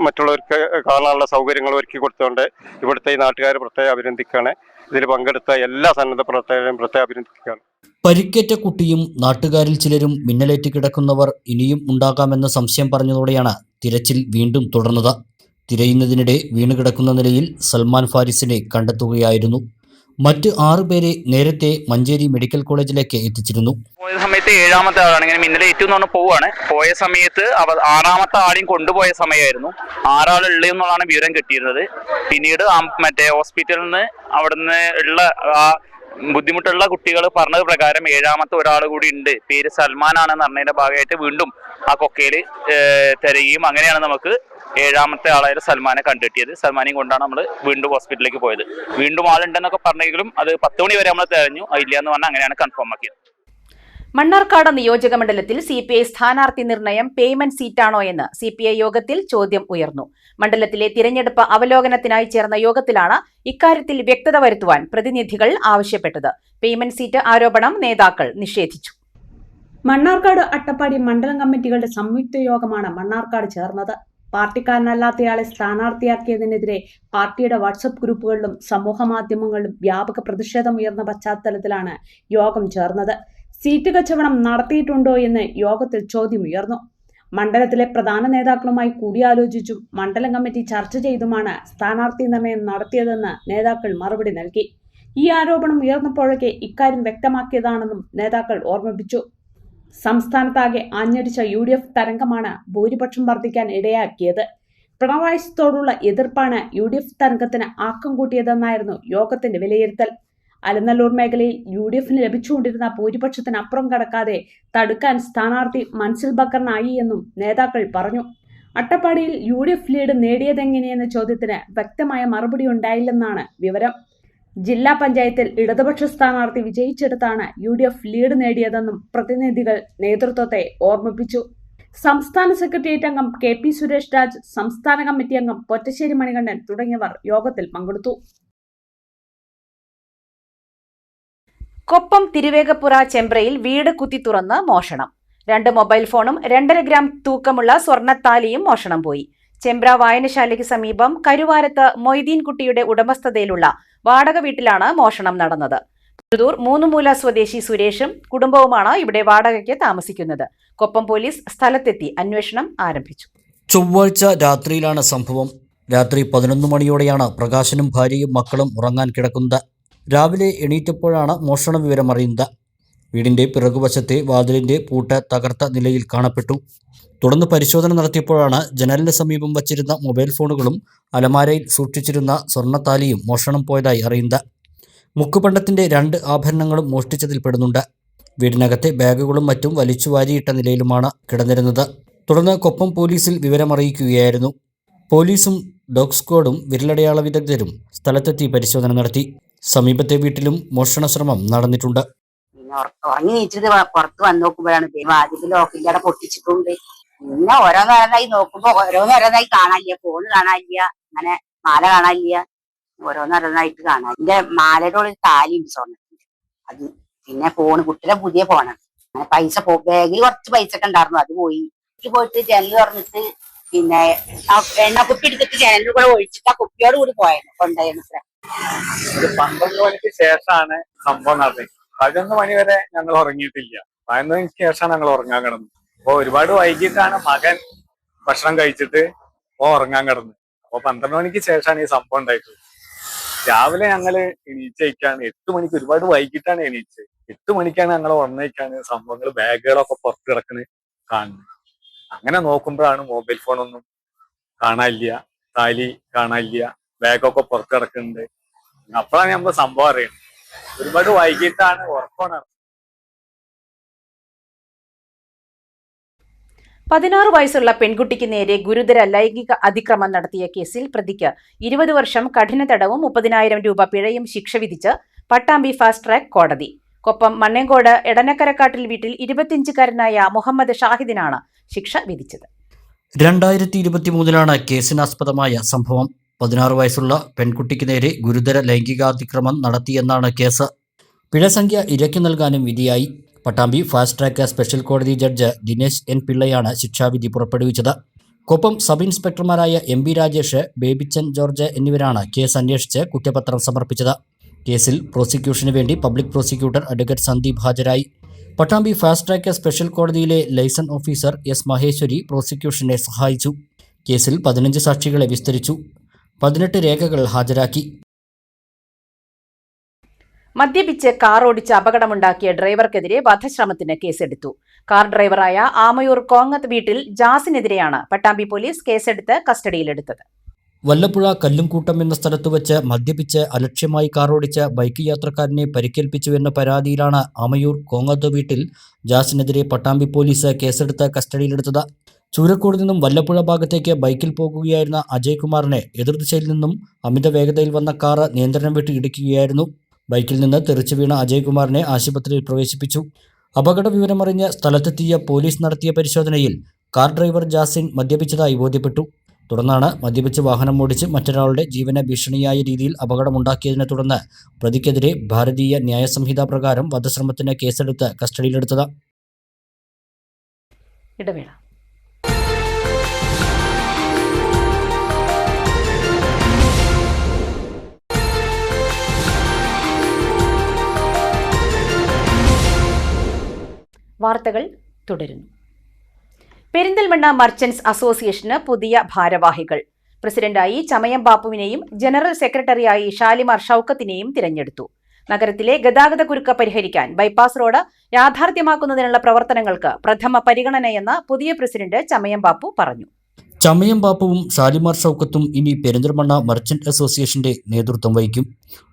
മറ്റുള്ളവർക്ക് കാണാനുള്ള സൗകര്യങ്ങൾ ഒരുക്കി കൊടുത്തുകൊണ്ട് ഇവിടുത്തെ ഈ നാട്ടുകാരെ പ്രത്യേകം അഭിനന്ദിക്കുകയാണ്. ഇതിൽ പങ്കെടുത്ത എല്ലാ സന്നദ്ധ പ്രവർത്തകരെയും പ്രത്യേകം അഭിനന്ദിക്കുകയാണ്. പരിക്കേറ്റ കുട്ടിയും നാട്ടുകാരിൽ ചിലരും മിന്നലേറ്റ് കിടക്കുന്നവർ ഇനിയും ഉണ്ടാകാമെന്ന സംശയം പറഞ്ഞതോടെയാണ് തിരച്ചിൽ വീണ്ടും തുടർന്നത്. തിരയുന്നതിനിടെ വീണുകിടക്കുന്ന നിലയിൽ സൽമാൻ ഫാരിസിനെ കണ്ടെത്തുകയായിരുന്നു. മറ്റ് 6 പേരെ നേരത്തെ മഞ്ചേരി മെഡിക്കൽ കോളേജിലേക്ക് എത്തിച്ചിരുന്നു. പോയ സമയത്ത് 7ാമത്തെ ആളാണ് ഇങ്ങനെ മിന്നലേറ്റു എന്ന് പറഞ്ഞ് പോവാണ്. പോയ സമയത്ത് 6ാമത്തെ ആളെയും കൊണ്ടുപോയ സമയമായിരുന്നു. 6 ആൾ ഉള്ളതെന്നുള്ളതാണ് വിവരം കിട്ടിയിരുന്നത്. പിന്നീട് മറ്റേ ഹോസ്പിറ്റലിൽ നിന്ന് അവിടുന്ന് ഉള്ള ആ ബുദ്ധിമുട്ടുള്ള കുട്ടികൾ പറഞ്ഞത് പ്രകാരം 7ാമത്തെ ഒരാൾ കൂടി ഉണ്ട്, പേര് സൽമാൻ ആണെന്ന് പറഞ്ഞതിന്റെ ഭാഗമായിട്ട് വീണ്ടും ആ കൊക്കയിൽ തിരയുകയും അങ്ങനെയാണ് നമുക്ക് 7ാമത്തെ ആളായ സൽമാനെ കണ്ടെത്തിയത്. സൽമാനെയും കൊണ്ടാണ് നമ്മൾ വീണ്ടും ഹോസ്പിറ്റലിലേക്ക് പോയത്. വീണ്ടും ആളുണ്ടെന്നൊക്കെ പറഞ്ഞെങ്കിലും അത് 10 മണി വരെ നമ്മൾ തിരഞ്ഞു, ഇല്ല എന്ന് പറഞ്ഞാൽ അങ്ങനെയാണ് കൺഫേം ആക്കിയത്. മണ്ണാർക്കാട് നിയോജക മണ്ഡലത്തിൽ CPI സ്ഥാനാർത്ഥി നിർണയം പേയ്മെന്റ് സീറ്റാണോ എന്ന് CPI യോഗത്തിൽ ചോദ്യം ഉയർന്നു. മണ്ഡലത്തിലെ തിരഞ്ഞെടുപ്പ് അവലോകനത്തിനായി ചേർന്ന യോഗത്തിലാണ് ഇക്കാര്യത്തിൽ വ്യക്തത വരുത്തുവാൻ പ്രതിനിധികൾ ആവശ്യപ്പെട്ടത്. പേയ്മെന്റ് സീറ്റ് ആരോപണം നേതാക്കൾ നിഷേധിച്ചു. മണ്ണാർക്കാട് അട്ടപ്പാടി മണ്ഡലം കമ്മിറ്റികളുടെ സംയുക്ത യോഗമാണ് മണ്ണാർക്കാട് ചേർന്നത്. പാർട്ടിക്കാരനല്ലാത്തയാളെ സ്ഥാനാർത്ഥിയാക്കിയതിനെതിരെ പാർട്ടിയുടെ വാട്സപ്പ് ഗ്രൂപ്പുകളിലും സമൂഹ മാധ്യമങ്ങളിലും വ്യാപക പ്രതിഷേധമുയർന്ന പശ്ചാത്തലത്തിലാണ് യോഗം ചേർന്നത്. സീറ്റ് കച്ചവടം നടത്തിയിട്ടുണ്ടോ എന്ന് യോഗത്തിൽ ചോദ്യമുയർന്നു. മണ്ഡലത്തിലെ പ്രധാന നേതാക്കളുമായി കൂടിയാലോചിച്ചും മണ്ഡലം കമ്മിറ്റി ചർച്ച ചെയ്തുമാണ് സ്ഥാനാർത്ഥി നിർണയം നടത്തിയതെന്ന് നേതാക്കൾ മറുപടി നൽകി. ഈ ആരോപണം ഉയർന്നപ്പോഴൊക്കെ ഇക്കാര്യം വ്യക്തമാക്കിയതാണെന്നും നേതാക്കൾ ഓർമ്മിപ്പിച്ചു. സംസ്ഥാനത്താകെ ആഞ്ഞടിച്ച UDF തരംഗമാണ് ഭൂരിപക്ഷം വർദ്ധിക്കാൻ ഇടയാക്കിയത്. പിണറായിത്തോടുള്ള എതിർപ്പാണ് UDF തരംഗത്തിന് ആക്കം കൂട്ടിയതെന്നായിരുന്നു യോഗത്തിന്റെ വിലയിരുത്തൽ. അലനല്ലൂർ മേഖലയിൽ UDFന് ലഭിച്ചുകൊണ്ടിരുന്ന ഭൂരിപക്ഷത്തിനപ്പുറം കടക്കാതെ തടുക്കാൻ സ്ഥാനാർത്ഥി മൻസിൽ ബക്കറിനായി എന്നും നേതാക്കൾ പറഞ്ഞു. അട്ടപ്പാടിയിൽ UDF ലീഡ് നേടിയതെങ്ങനെയെന്ന ചോദ്യത്തിന് വ്യക്തമായ മറുപടി ഉണ്ടായില്ലെന്നാണ് വിവരം. ജില്ലാ പഞ്ചായത്തിൽ ഇടതുപക്ഷ സ്ഥാനാർത്ഥി വിജയിച്ചെടുത്താണ് UDF ലീഡ് നേടിയതെന്നും പ്രതിനിധികൾ നേതൃത്വത്തെ ഓർമ്മിപ്പിച്ചു. സംസ്ഥാന സെക്രട്ടേറിയറ്റ് അംഗം KP സുരേഷ് രാജ്, സംസ്ഥാന കമ്മിറ്റി അംഗം പൊറ്റശ്ശേരി മണികണ്ഠൻ തുടങ്ങിയവർ യോഗത്തിൽ പങ്കെടുത്തു. കൊപ്പം തിരുവേഗപ്പുറ ചെമ്പ്രയിൽ വീട് കുത്തി തുറന്ന് മോഷണം. 2 മൊബൈൽ ഫോണും 2.5 ഗ്രാം തൂക്കമുള്ള സ്വർണ്ണത്താലിയും മോഷണം പോയി. ചെമ്പ്ര വായനശാലയ്ക്ക് സമീപം കരുവാരത്ത് മൊയ്തീൻകുട്ടിയുടെ ഉടമസ്ഥതയിലുള്ള വാടക വീട്ടിലാണ് മോഷണം നടന്നത്. പുതുതൂർ 3 മൂല സ്വദേശി സുരേഷും കുടുംബവുമാണ് ഇവിടെ വാടകയ്ക്ക് താമസിക്കുന്നത്. കൊപ്പം പോലീസ് സ്ഥലത്തെത്തി അന്വേഷണം ആരംഭിച്ചു. ചൊവ്വാഴ്ച രാത്രിയിലാണ് സംഭവം. രാത്രി 11 മണിയോടെയാണ് പ്രകാശനും ഭാര്യയും മക്കളും ഉറങ്ങാൻ കിടക്കുന്നത്. രാവിലെ എണീറ്റപ്പോഴാണ് മോഷണ വിവരം അറിയുന്നത്. വീടിൻ്റെ പിറകുവശത്തെ വാതിലിൻ്റെ പൂട്ട് തകർത്ത നിലയിൽ കാണപ്പെട്ടു. തുടർന്ന് പരിശോധന നടത്തിയപ്പോഴാണ് ജനലിന് സമീപം വച്ചിരുന്ന മൊബൈൽ ഫോണുകളും അലമാരയിൽ സൂക്ഷിച്ചിരുന്ന സ്വർണ്ണത്താലിയും മോഷണം പോയതായി അറിയുന്നത്. മുക്കുപണ്ടത്തിന്റെ 2 ആഭരണങ്ങളും മോഷ്ടിച്ചതിൽ പെടുന്നുണ്ട്. വീടിനകത്തെ ബാഗുകളും മറ്റും വലിച്ചുവാരിയിട്ട നിലയിലുമാണ് കിടന്നിരുന്നത്. തുടർന്ന് കൊപ്പം പോലീസിൽ വിവരമറിയിക്കുകയായിരുന്നു. പോലീസും ഡോഗ് സ്ക്വാഡും വിരലടയാള വിദഗ്ധരും സ്ഥലത്തെത്തി പരിശോധന നടത്തി. സമീപത്തെ വീട്ടിലും മോഷണ ശ്രമം നടന്നിട്ടുണ്ട്. ഉറങ്ങി നീച്ചിട്ട് പുറത്ത് വന്ന് നോക്കുമ്പോഴാണ് വാതിൽ ലോക്കിന്റെ അവിടെ പൊട്ടിച്ചിട്ടുണ്ട്. പിന്നെ ഓരോന്നോരോന്നായി നോക്കുമ്പോ ഓരോന്നോരോന്നായി കാണാനില്ല, ഫോണ് കാണാനില്ല, അങ്ങനെ മാല കാണാനില്ല, ഓരോന്നോരോന്നായിട്ട് കാണാൻ. എന്റെ മാലയുടെ ഉള്ളിൽ താലിയുണ്ട് സ്വർണ്ണത്തിന്റെ, അത് പിന്നെ ഫോണ് കുട്ടിയുടെ പുതിയ ഫോണാണ്. അങ്ങനെ പൈസ ബാഗിൽ കുറച്ച് പൈസ ഒക്കെ ഉണ്ടായിരുന്നു, അത് പോയി. പോയിട്ട് ജനൽ തുറന്നിട്ട് പിന്നെ എണ്ണ കുപ്പി എടുത്തിട്ട് ജനലിൽ കൂടെ ഒഴിച്ചിട്ട് ആ കുപ്പിയോട് കൂടി പോയായിരുന്നു കൊണ്ടുപോയിരുന്നു. 12 മണിക്ക് ശേഷമാണ് സംഭവം നടന്നത്. 11 മണി വരെ ഞങ്ങൾ ഉറങ്ങിയിട്ടില്ല. 11 മണിക്ക് ശേഷമാണ് ഞങ്ങൾ ഉറങ്ങാൻ കിടന്നത്. അപ്പൊ ഒരുപാട് വൈകിട്ടാണ് മകൻ ഭക്ഷണം കഴിച്ചിട്ട് ഉറങ്ങാൻ കിടന്നത്. അപ്പൊ 12 മണിക്ക് ശേഷമാണ് ഈ സംഭവം ഉണ്ടായിട്ടുള്ളത്. രാവിലെ ഞങ്ങള് എണീച്ചേക്കാണ് 8 മണിക്ക്, ഒരുപാട് വൈകിട്ടാണ് എണീച്ചത്. 8 മണിക്കാണ് ഞങ്ങൾ ഉറങ്ങേക്കാണ് സംഭവങ്ങൾ, ബാഗുകളൊക്കെ പുറത്ത് കിടക്കുന്നത് കാണുന്നത്. അങ്ങനെ നോക്കുമ്പോഴാണ് മൊബൈൽ ഫോണൊന്നും കാണാനില്ല, താലി കാണാനില്ല, ബാഗൊക്കെ പുറത്ത് കിടക്കുന്നുണ്ട്. അപ്പോഴാണ് നമ്മൾ സംഭവം അറിയുന്നത്. ഒരുപാട് വൈകിട്ടാണ് ഉറപ്പാണ്. 16 വയസ്സുള്ള പെൺകുട്ടിക്ക് നേരെ ഗുരുതര ലൈംഗിക അതിക്രമം നടത്തിയ കേസിൽ പ്രതിക്ക് 20 വർഷം കഠിന തടവും 30,000 രൂപ പിഴയും ശിക്ഷ വിധിച്ച് പട്ടാമ്പി ഫാസ്റ്റ് ട്രാക്ക് കോടതി. കൊപ്പം മണ്ണേങ്കോട് എടനക്കരക്കാട്ടിൽ വീട്ടിൽ 25-കാരനായ മുഹമ്മദ് ഷാഹിദിനാണ് ശിക്ഷ വിധിച്ചത്. 2023 കേസിനാസ്പദമായ സംഭവം. 16 വയസ്സുള്ള പെൺകുട്ടിക്ക് നേരെ ഗുരുതര ലൈംഗികാതിക്രമം നടത്തിയെന്നാണ് കേസ്. പിഴസംഖ്യ ഇരയ്ക്ക് നൽകാനും വിധിയായി. പട്ടാമ്പി ഫാസ്റ്റ് ട്രാക്ക് സ്പെഷ്യൽ കോടതി ജഡ്ജ് ദിനേശ് എൻ പിള്ളയാണ് ശിക്ഷാവിധി പുറപ്പെടുവിച്ചത്. കൊപ്പം സബ് ഇൻസ്പെക്ടർമാരായ MB രാജേഷ്, ബേബിച്ചൻ ജോർജ് എന്നിവരാണ് കേസ് അന്വേഷിച്ച് കുറ്റപത്രം സമർപ്പിച്ചത്. കേസിൽ പ്രോസിക്യൂഷന് വേണ്ടി പബ്ലിക് പ്രോസിക്യൂട്ടർ അഡ്വക്കേറ്റ് സന്ദീപ് ഹാജരായി. പട്ടാമ്പി ഫാസ്റ്റ് ട്രാക്ക് സ്പെഷ്യൽ കോടതിയിലെ ലൈസൺ ഓഫീസർ S മഹേശ്വരി പ്രോസിക്യൂഷനെ സഹായിച്ചു. കേസിൽ 15 സാക്ഷികളെ വിസ്തരിച്ചു. 18 രേഖകൾ ഹാജരാക്കി. മദ്യപിച്ച് കാർ ഓടിച്ച് അപകടമുണ്ടാക്കിയ ഡ്രൈവർക്കെതിരെ വധശ്രമത്തിന് കേസെടുത്തു. കാർ ഡ്രൈവറായ ആമയൂർ കോങ്ങത്ത് വീട്ടിൽ ജാസിനെതിരെയാണ് പട്ടാമ്പി പോലീസ് കേസെടുത്ത് കസ്റ്റഡിയിലെടുത്തത്. വല്ലപ്പുഴ കല്ലുംകൂട്ടം എന്ന സ്ഥലത്ത് വെച്ച് മദ്യപിച്ച് അലക്ഷ്യമായി കാറോടിച്ച് ബൈക്ക് യാത്രക്കാരനെ പരിക്കേൽപ്പിച്ചുവെന്ന പരാതിയിലാണ് ആമയൂർ കോങ്ങത്ത് വീട്ടിൽ ജാസിനെതിരെ പട്ടാമ്പി പോലീസ് കേസെടുത്ത് കസ്റ്റഡിയിലെടുത്തത്. ചൂരക്കോട് നിന്നും വല്ലപ്പുഴ ഭാഗത്തേക്ക് ബൈക്കിൽ പോകുകയായിരുന്ന അജയ് കുമാറിനെ എതിർദിശയിൽ നിന്നും അമിത വേഗതയിൽ വന്ന കാറ് നിയന്ത്രണം വിട്ട് ഇടിക്കുകയായിരുന്നു. ബൈക്കിൽ നിന്ന് തെറിച്ചു വീണ അജയ് കുമാറിനെ ആശുപത്രിയിൽ പ്രവേശിപ്പിച്ചു. അപകട വിവരമറിഞ്ഞ് സ്ഥലത്തെത്തിയ പോലീസ് നടത്തിയ പരിശോധനയിൽ കാർ ഡ്രൈവർ ജാസിൻ മദ്യപിച്ചതായി ബോധ്യപ്പെട്ടു. തുടർന്നാണ് മദ്യപിച്ച് വാഹനം ഓടിച്ച് മറ്റൊരാളുടെ ജീവന് ഭീഷണിയായ രീതിയിൽ അപകടമുണ്ടാക്കിയതിനെ തുടർന്ന് പ്രതിക്കെതിരെ ഭാരതീയ ന്യായ സംഹിത പ്രകാരം വധശ്രമത്തിന് കേസെടുത്ത് കസ്റ്റഡിയിലെടുത്തത്. ഇടവേള. വാർത്തകൾ തുടരുന്നു. പെരിന്തൽമണ്ണ മർച്ചന്റ്സ് അസോസിയേഷന് പുതിയ ഭാരവാഹികൾ. പ്രസിഡന്റായി ചമയം ബാപ്പുവിനെയും ജനറൽ സെക്രട്ടറിയായി ഷാലിമാർ ഷൌക്കത്തിനെയും തിരഞ്ഞെടുത്തു. നഗരത്തിലെ ഗതാഗതക്കുരുക്ക് പരിഹരിക്കാൻ ബൈപ്പാസ് റോഡ് യാഥാർത്ഥ്യമാക്കുന്നതിനുള്ള പ്രവർത്തനങ്ങൾക്ക് പ്രഥമ പരിഗണനയെന്ന് പുതിയ പ്രസിഡന്റ് ചമയം ബാപ്പു പറഞ്ഞു. ചമയം ബാപ്പുവും ഷാലിമാർ ഷൌക്കത്തും ഇനി പെരിന്തൽമണ്ണ മർച്ചന്റ് അസോസിയേഷന്റെ നേതൃത്വം വഹിക്കും.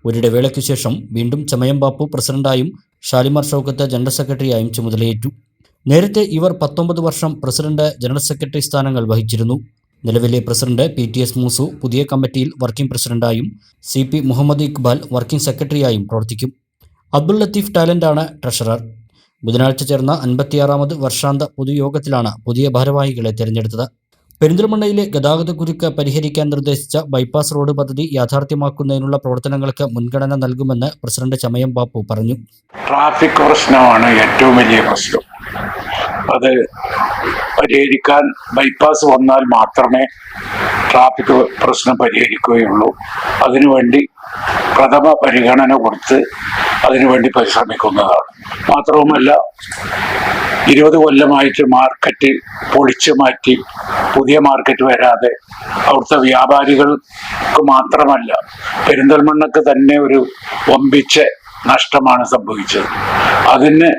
ഒരിടവേളയ്ക്കു ശേഷം വീണ്ടും ചമയം ബാപ്പു പ്രസിഡന്റായും ഷാലിമാർ ഷൌക്കത്ത് ജനറൽ സെക്രട്ടറിയായും ചുമതലയേറ്റു. നേരത്തെ ഇവർ 19 വർഷം പ്രസിഡന്റ്, ജനറൽ സെക്രട്ടറി സ്ഥാനങ്ങൾ വഹിച്ചിരുന്നു. നിലവിലെ പ്രസിഡന്റ് PTS മൂസു പുതിയ കമ്മിറ്റിയിൽ വർക്കിംഗ് പ്രസിഡന്റായും CP മുഹമ്മദ് ഇക്ബാൽ വർക്കിംഗ് സെക്രട്ടറിയായും പ്രവർത്തിക്കും. അബ്ദുൾ ലത്തീഫ് ടാലന്റാണ് ട്രഷറർ. ബുധനാഴ്ച ചേർന്ന 56ാമത് വർഷാന്ത പൊതുയോഗത്തിലാണ് പുതിയ ഭാരവാഹികളെ തിരഞ്ഞെടുത്തത്. പെരിന്തൽമണ്ണയിലെ ഗതാഗതക്കുരുക്ക് പരിഹരിക്കാൻ നിർദ്ദേശിച്ച ബൈപ്പാസ് റോഡ് പദ്ധതി യാഥാർത്ഥ്യമാക്കുന്നതിനുള്ള പ്രവർത്തനങ്ങൾക്ക് മുൻഗണന നൽകുമെന്ന് പ്രസിഡന്റ് ചമയം ബാപ്പു പറഞ്ഞു. ട്രാഫിക് പ്രശ്നമാണ് ഏറ്റവും വലിയ പ്രശ്നം. അത് പരിഹരിക്കാൻ ബൈപ്പാസ് വന്നാൽ മാത്രമേ ട്രാഫിക് പ്രശ്നം പരിഹരിക്കുകയുള്ളൂ. അതിനുവേണ്ടി പ്രഥമ പരിഗണന കൊടുത്ത് അതിനുവേണ്ടി പരിശ്രമിക്കുന്നതാണ്. മാത്രവുമല്ല, 20 കൊല്ലമായിട്ട് മാർക്കറ്റ് പൊളിച്ചു മാറ്റി പുതിയ മാർക്കറ്റ് വരാതെ അവിടുത്തെ വ്യാപാരികൾക്ക് മാത്രമല്ല പെരിന്തൽമണ്ണക്ക് തന്നെ ഒരു വമ്പിച്ച നഷ്ടമാണ് സംഭവിച്ചത്. അതിന്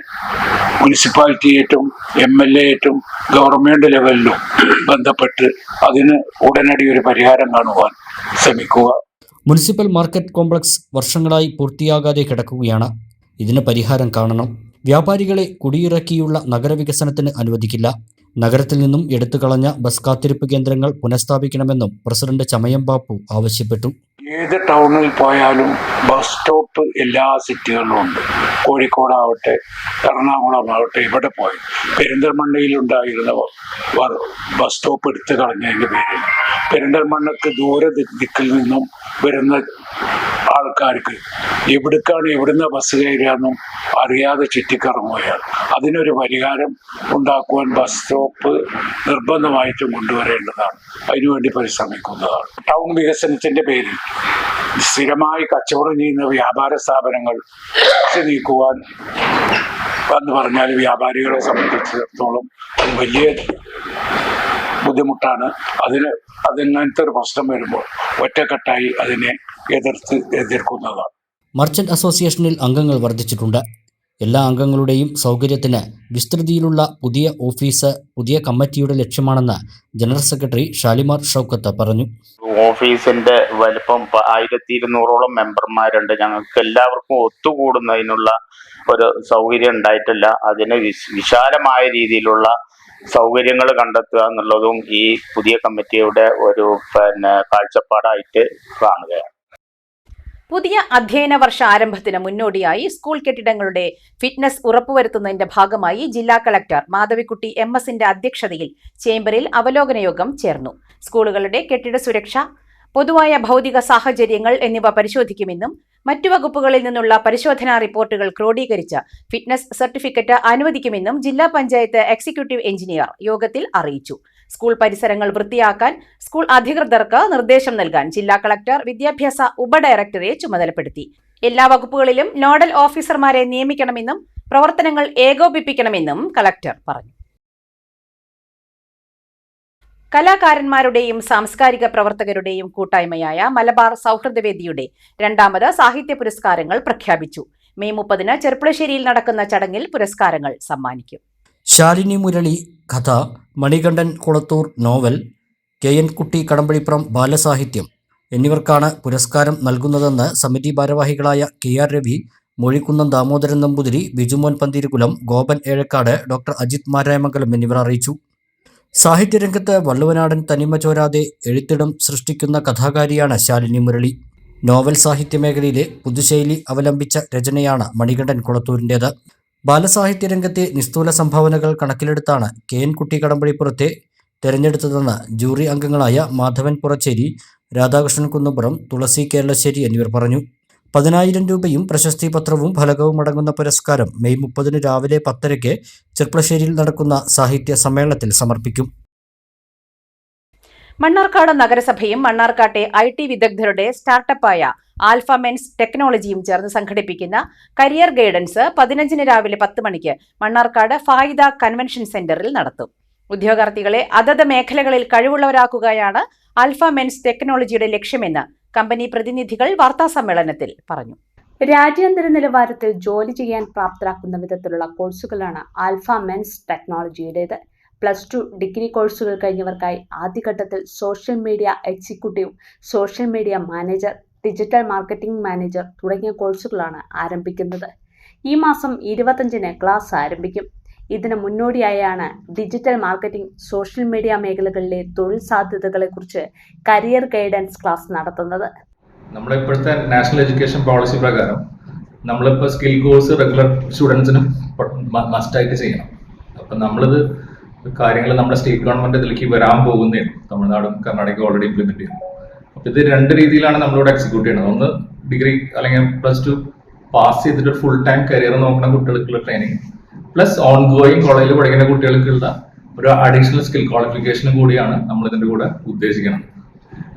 മുനിസിപ്പാലിറ്റിയായിട്ടും MLA ആയിട്ടും ഗവൺമെന്റ് ലെവലിലും ബന്ധപ്പെട്ട് അതിന് ഉടനടി ഒരു പരിഹാരം കാണുവാൻ ശ്രമിക്കുക. മുനിസിപ്പൽ മാർക്കറ്റ് കോംപ്ലക്സ് വർഷങ്ങളായി പൂർത്തിയാകാതെ കിടക്കുകയാണ്. ഇതിന് പരിഹാരം കാണണം. വ്യാപാരികളെ കുടിയിറക്കിയുള്ള നഗരവികസനത്തിന് അനുവദിക്കില്ല. നഗരത്തിൽ നിന്നും എടുത്തുകളഞ്ഞ ബസ് കാത്തിരിപ്പ് കേന്ദ്രങ്ങൾ പുനഃസ്ഥാപിക്കണമെന്നും പ്രസിഡന്റ് ചമയം ബാപ്പു ആവശ്യപ്പെട്ടു. ഏത് ടൗണിൽ പോയാലും ബസ് സ്റ്റോപ്പ് എല്ലാ സിറ്റികളിലും ഉണ്ട്. കോഴിക്കോടാവട്ടെ, എറണാകുളമാവട്ടെ, ഇവിടെ പോയി പെരിന്തൽമണ്ണയിലുണ്ടായിരുന്ന ബസ് സ്റ്റോപ്പ് എടുത്തു കളഞ്ഞതിൻ്റെ പേരിൽ പെരിന്തൽമണ്ണക്ക് ദൂര ദിക്കിൽ നിന്നും വരുന്ന ആൾക്കാർക്ക് എവിടുന്ന ബസ് കയറിയാന്നും അറിയാതെ ചുറ്റിക്കറങ്ങുകയാണ്. അതിനൊരു പരിഹാരം ഉണ്ടാക്കുവാൻ ബസ് സ്റ്റോപ്പ് നിർബന്ധമായിട്ടും കൊണ്ടുവരേണ്ടതാണ്. അതിനുവേണ്ടി പരിശ്രമിക്കുന്നതാണ്. ടൗൺ വികസനത്തിന്റെ പേരിൽ സ്ഥിരമായി കച്ചവടം ചെയ്യുന്ന വ്യാപാര സ്ഥാപനങ്ങൾ നീക്കുവാൻ എന്ന് പറഞ്ഞാൽ വ്യാപാരികളെ സംബന്ധിച്ചിടത്തോളം അത് വലിയ ബുദ്ധിമുട്ടാണ്. അതിനകത്തെ ഒരു പ്രശ്നം വരുമ്പോൾ ഒറ്റക്കെട്ടായി അതിനെ എതിർക്കുന്നതാണ്. മർച്ചന്റ് അസോസിയേഷനിൽ അംഗങ്ങൾ വർദ്ധിച്ചിട്ടുണ്ട്. എല്ലാ അംഗങ്ങളുടെയും സൗകര്യത്തിന് വിസ്തൃതിയിലുള്ള പുതിയ ഓഫീസ് പുതിയ കമ്മിറ്റിയുടെ ലക്ഷ്യമാണെന്ന് ജനറൽ സെക്രട്ടറി ഷാലിമാർ ഷൗക്കത്ത് പറഞ്ഞു. ഓഫീസിന്റെ വലിപ്പം 1200ഓളം മെമ്പർമാരുണ്ട്. ഞങ്ങൾക്ക് എല്ലാവർക്കും ഒത്തുകൂടുന്നതിനുള്ള ഒരു സൗകര്യം ഉണ്ടായിട്ടില്ല. അതിന് വിശാലമായ രീതിയിലുള്ള സൗകര്യങ്ങൾ കണ്ടെത്തുക എന്നുള്ളതും ഈ പുതിയ കമ്മിറ്റിയുടെ ഒരു കാഴ്ചപ്പാടായിട്ട് കാണുകയാണ്. പുതിയ അധ്യയന വർഷ ആരംഭത്തിന് മുന്നോടിയായി സ്കൂൾ കെട്ടിടങ്ങളുടെ ഫിറ്റ്നസ് ഉറപ്പുവരുത്തുന്നതിന്റെ ഭാഗമായി ജില്ലാ കളക്ടർ മാധവിക്കുട്ടി MS-ന്റെ അധ്യക്ഷതയിൽ ചേംബറിൽ അവലോകന യോഗം ചേർന്നു. സ്കൂളുകളുടെ കെട്ടിട സുരക്ഷ, പൊതുവായ ഭൗതിക സാഹചര്യങ്ങൾ എന്നിവ പരിശോധിക്കുമെന്നും മറ്റു വകുപ്പുകളിൽ നിന്നുള്ള പരിശോധനാ റിപ്പോർട്ടുകൾ ക്രോഡീകരിച്ച് ഫിറ്റ്നസ് സർട്ടിഫിക്കറ്റ് അനുവദിക്കുമെന്നും ജില്ലാ പഞ്ചായത്ത് എക്സിക്യൂട്ടീവ് എഞ്ചിനീയർ യോഗത്തിൽ അറിയിച്ചു. സ്കൂൾ പരിസരങ്ങൾ വൃത്തിയാക്കാൻ സ്കൂൾ അധികൃതർക്ക് നിർദ്ദേശം നൽകാൻ ജില്ലാ കളക്ടർ വിദ്യാഭ്യാസ ഉപഡയറക്ടറെ ചുമതലപ്പെടുത്തി. എല്ലാ വകുപ്പുകളിലും നോഡൽ ഓഫീസർമാരെ നിയമിക്കണമെന്നും പ്രവർത്തനങ്ങൾ ഏകോപിപ്പിക്കണമെന്നും കളക്ടർ പറഞ്ഞു. കലാകാരന്മാരുടെയും സാംസ്കാരിക പ്രവർത്തകരുടെയും കൂട്ടായ്മയായ മലബാർ സൗഹൃദവേദിയുടെ 2ാമത് സാഹിത്യ പുരസ്കാരങ്ങൾ പ്രഖ്യാപിച്ചു. മെയ് 30-ന് ചെർപ്പുളശ്ശേരിയിൽ നടക്കുന്ന ചടങ്ങിൽ പുരസ്കാരങ്ങൾ സമ്മാനിക്കും. ശാലിനി മുരളി കഥ, മണികണ്ഠൻ കുളത്തൂർ നോവൽ, KN കുട്ടി കടമ്പഴിപ്പുറം ബാലസാഹിത്യം എന്നിവർക്കാണ് പുരസ്കാരം നൽകുന്നതെന്ന് സമിതി ഭാരവാഹികളായ KR രവി, മൊഴിക്കുന്നം ദാമോദരൻ നമ്പൂതിരി, ബിജുമോൻ പന്തീരുകുലം, ഗോപൻ ഏഴക്കാട്, ഡോക്ടർ അജിത് മാരായമംഗലം എന്നിവർ അറിയിച്ചു. സാഹിത്യരംഗത്ത് വള്ളുവനാടൻ തനിമ ചോരാതെ എഴുത്തിടം സൃഷ്ടിക്കുന്ന കഥാകാരിയാണ് ശാലിനി മുരളി. നോവൽ സാഹിത്യ മേഖലയിലെ പുതുശൈലി അവലംബിച്ച രചനയാണ് മണികണ്ഠൻ കുളത്തൂരിൻ്റേത്. ബാലസാഹിത്യരംഗത്തെ നിസ്തൂല സംഭാവനകൾ കണക്കിലെടുത്താണ് KN കുട്ടി കടമ്പഴിപ്പുറത്തെ തെരഞ്ഞെടുത്തതെന്ന് ജൂറി അംഗങ്ങളായ മാധവൻ പുറച്ചേരി, രാധാകൃഷ്ണൻ കുന്നുപുറം, തുളസി കേരളശ്ശേരി എന്നിവർ പറഞ്ഞു. 10,000 രൂപയും പ്രശസ്തി പത്രവും ഫലകവും അടങ്ങുന്ന പുരസ്കാരം മെയ് 30-ന് രാവിലെ 10:30 ചെർപ്പളശ്ശേരിയിൽ നടക്കുന്ന സാഹിത്യ സമ്മേളനത്തിൽ സമർപ്പിക്കും. മണ്ണാർക്കാട് നഗരസഭയും മണ്ണാർക്കാട്ടെ IT വിദഗ്ധരുടെ സ്റ്റാർട്ടപ്പായ ആൽഫ മെൻസ് ടെക്നോളജിയും ചേർന്ന് സംഘടിപ്പിക്കുന്ന കരിയർ ഗൈഡൻസ് 15-ന് രാവിലെ 10 മണിക്ക് മണ്ണാർക്കാട് ഫായിദ കൺവെൻഷൻ സെന്ററിൽ നടത്തും. ഉദ്യോഗാർത്ഥികളെ അതത് മേഖലകളിൽ കഴിവുള്ളവരാക്കുകയാണ് ആൽഫ മെൻസ് ടെക്നോളജിയുടെ ലക്ഷ്യമെന്ന് കമ്പനി പ്രതിനിധികൾ വാർത്താസമ്മേളനത്തിൽ പറഞ്ഞു. രാജ്യാന്തര നിലവാരത്തിൽ ജോലി ചെയ്യാൻ പ്രാപ്തരാക്കുന്ന വിധത്തിലുള്ള കോഴ്സുകളാണ് ആൽഫ മെൻസ് ടെക്നോളജിയുടേത്. +2 ഡിഗ്രി കോഴ്സുകൾ കഴിഞ്ഞവർക്കായി ആദ്യഘട്ടത്തിൽ social media executive, social media manager, digital marketing manager തുടങ്ങിയ കോഴ്സുകളാണ് ആരംഭിക്കുന്നത്. ഈ മാസം 25-ന് ക്ലാസ് ആരംഭിക്കും. ഇതിന് മുന്നോടിയായാണ് ഡിജിറ്റൽ മാർക്കറ്റിംഗ്, സോഷ്യൽ മീഡിയ മേഖലകളിലെ തൊഴിൽ സാധ്യതകളെക്കുറിച്ച് കരിയർ ഗൈഡൻസ് ക്ലാസ് നടത്തുന്നത്. നമ്മുടെ ഇപ്പോഴത്തെ നാഷണൽ എഡ്യൂക്കേഷൻ പോളിസി പ്രകാരം നമ്മളിപ്പോൾ സ്കിൽ കോഴ്സ് റെഗുലർ സ്റ്റുഡൻസിനും മസ്റ്റായിട്ട് ചെയ്യണം. അപ്പം നമ്മളിത് കാര്യങ്ങൾ നമ്മുടെ സ്റ്റേറ്റ് ഗവൺമെന്റ് ഇതിലേക്ക് വരാൻ പോകുന്നതാണ്. തമിഴ്നാടും കർണാടകയും ഓൾറെഡി ഇംപ്ലിമെന്റ് ചെയ്യുന്നു. അപ്പം ഇത് 2 രീതിയിലാണ് നമ്മളിവിടെ എക്സിക്യൂട്ട് ചെയ്യുന്നത്. ഒന്ന് ഡിഗ്രി അല്ലെങ്കിൽ +2 പാസ് ചെയ്തിട്ട് ഫുൾ ടൈം കരിയർ നോക്കുന്ന കുട്ടികൾക്കുള്ള ട്രെയിനിങ്, പ്ലസ് ഓൺ ഗോയിങ് കോളേജിൽ പഠിക്കുന്ന കുട്ടികൾക്കുള്ള ഒരു അഡീഷണൽ സ്കിൽ ക്വാളിഫിക്കേഷനും കൂടിയാണ് നമ്മൾ ഇതിൻ്റെ കൂടെ ഉദ്ദേശിക്കുന്നത്.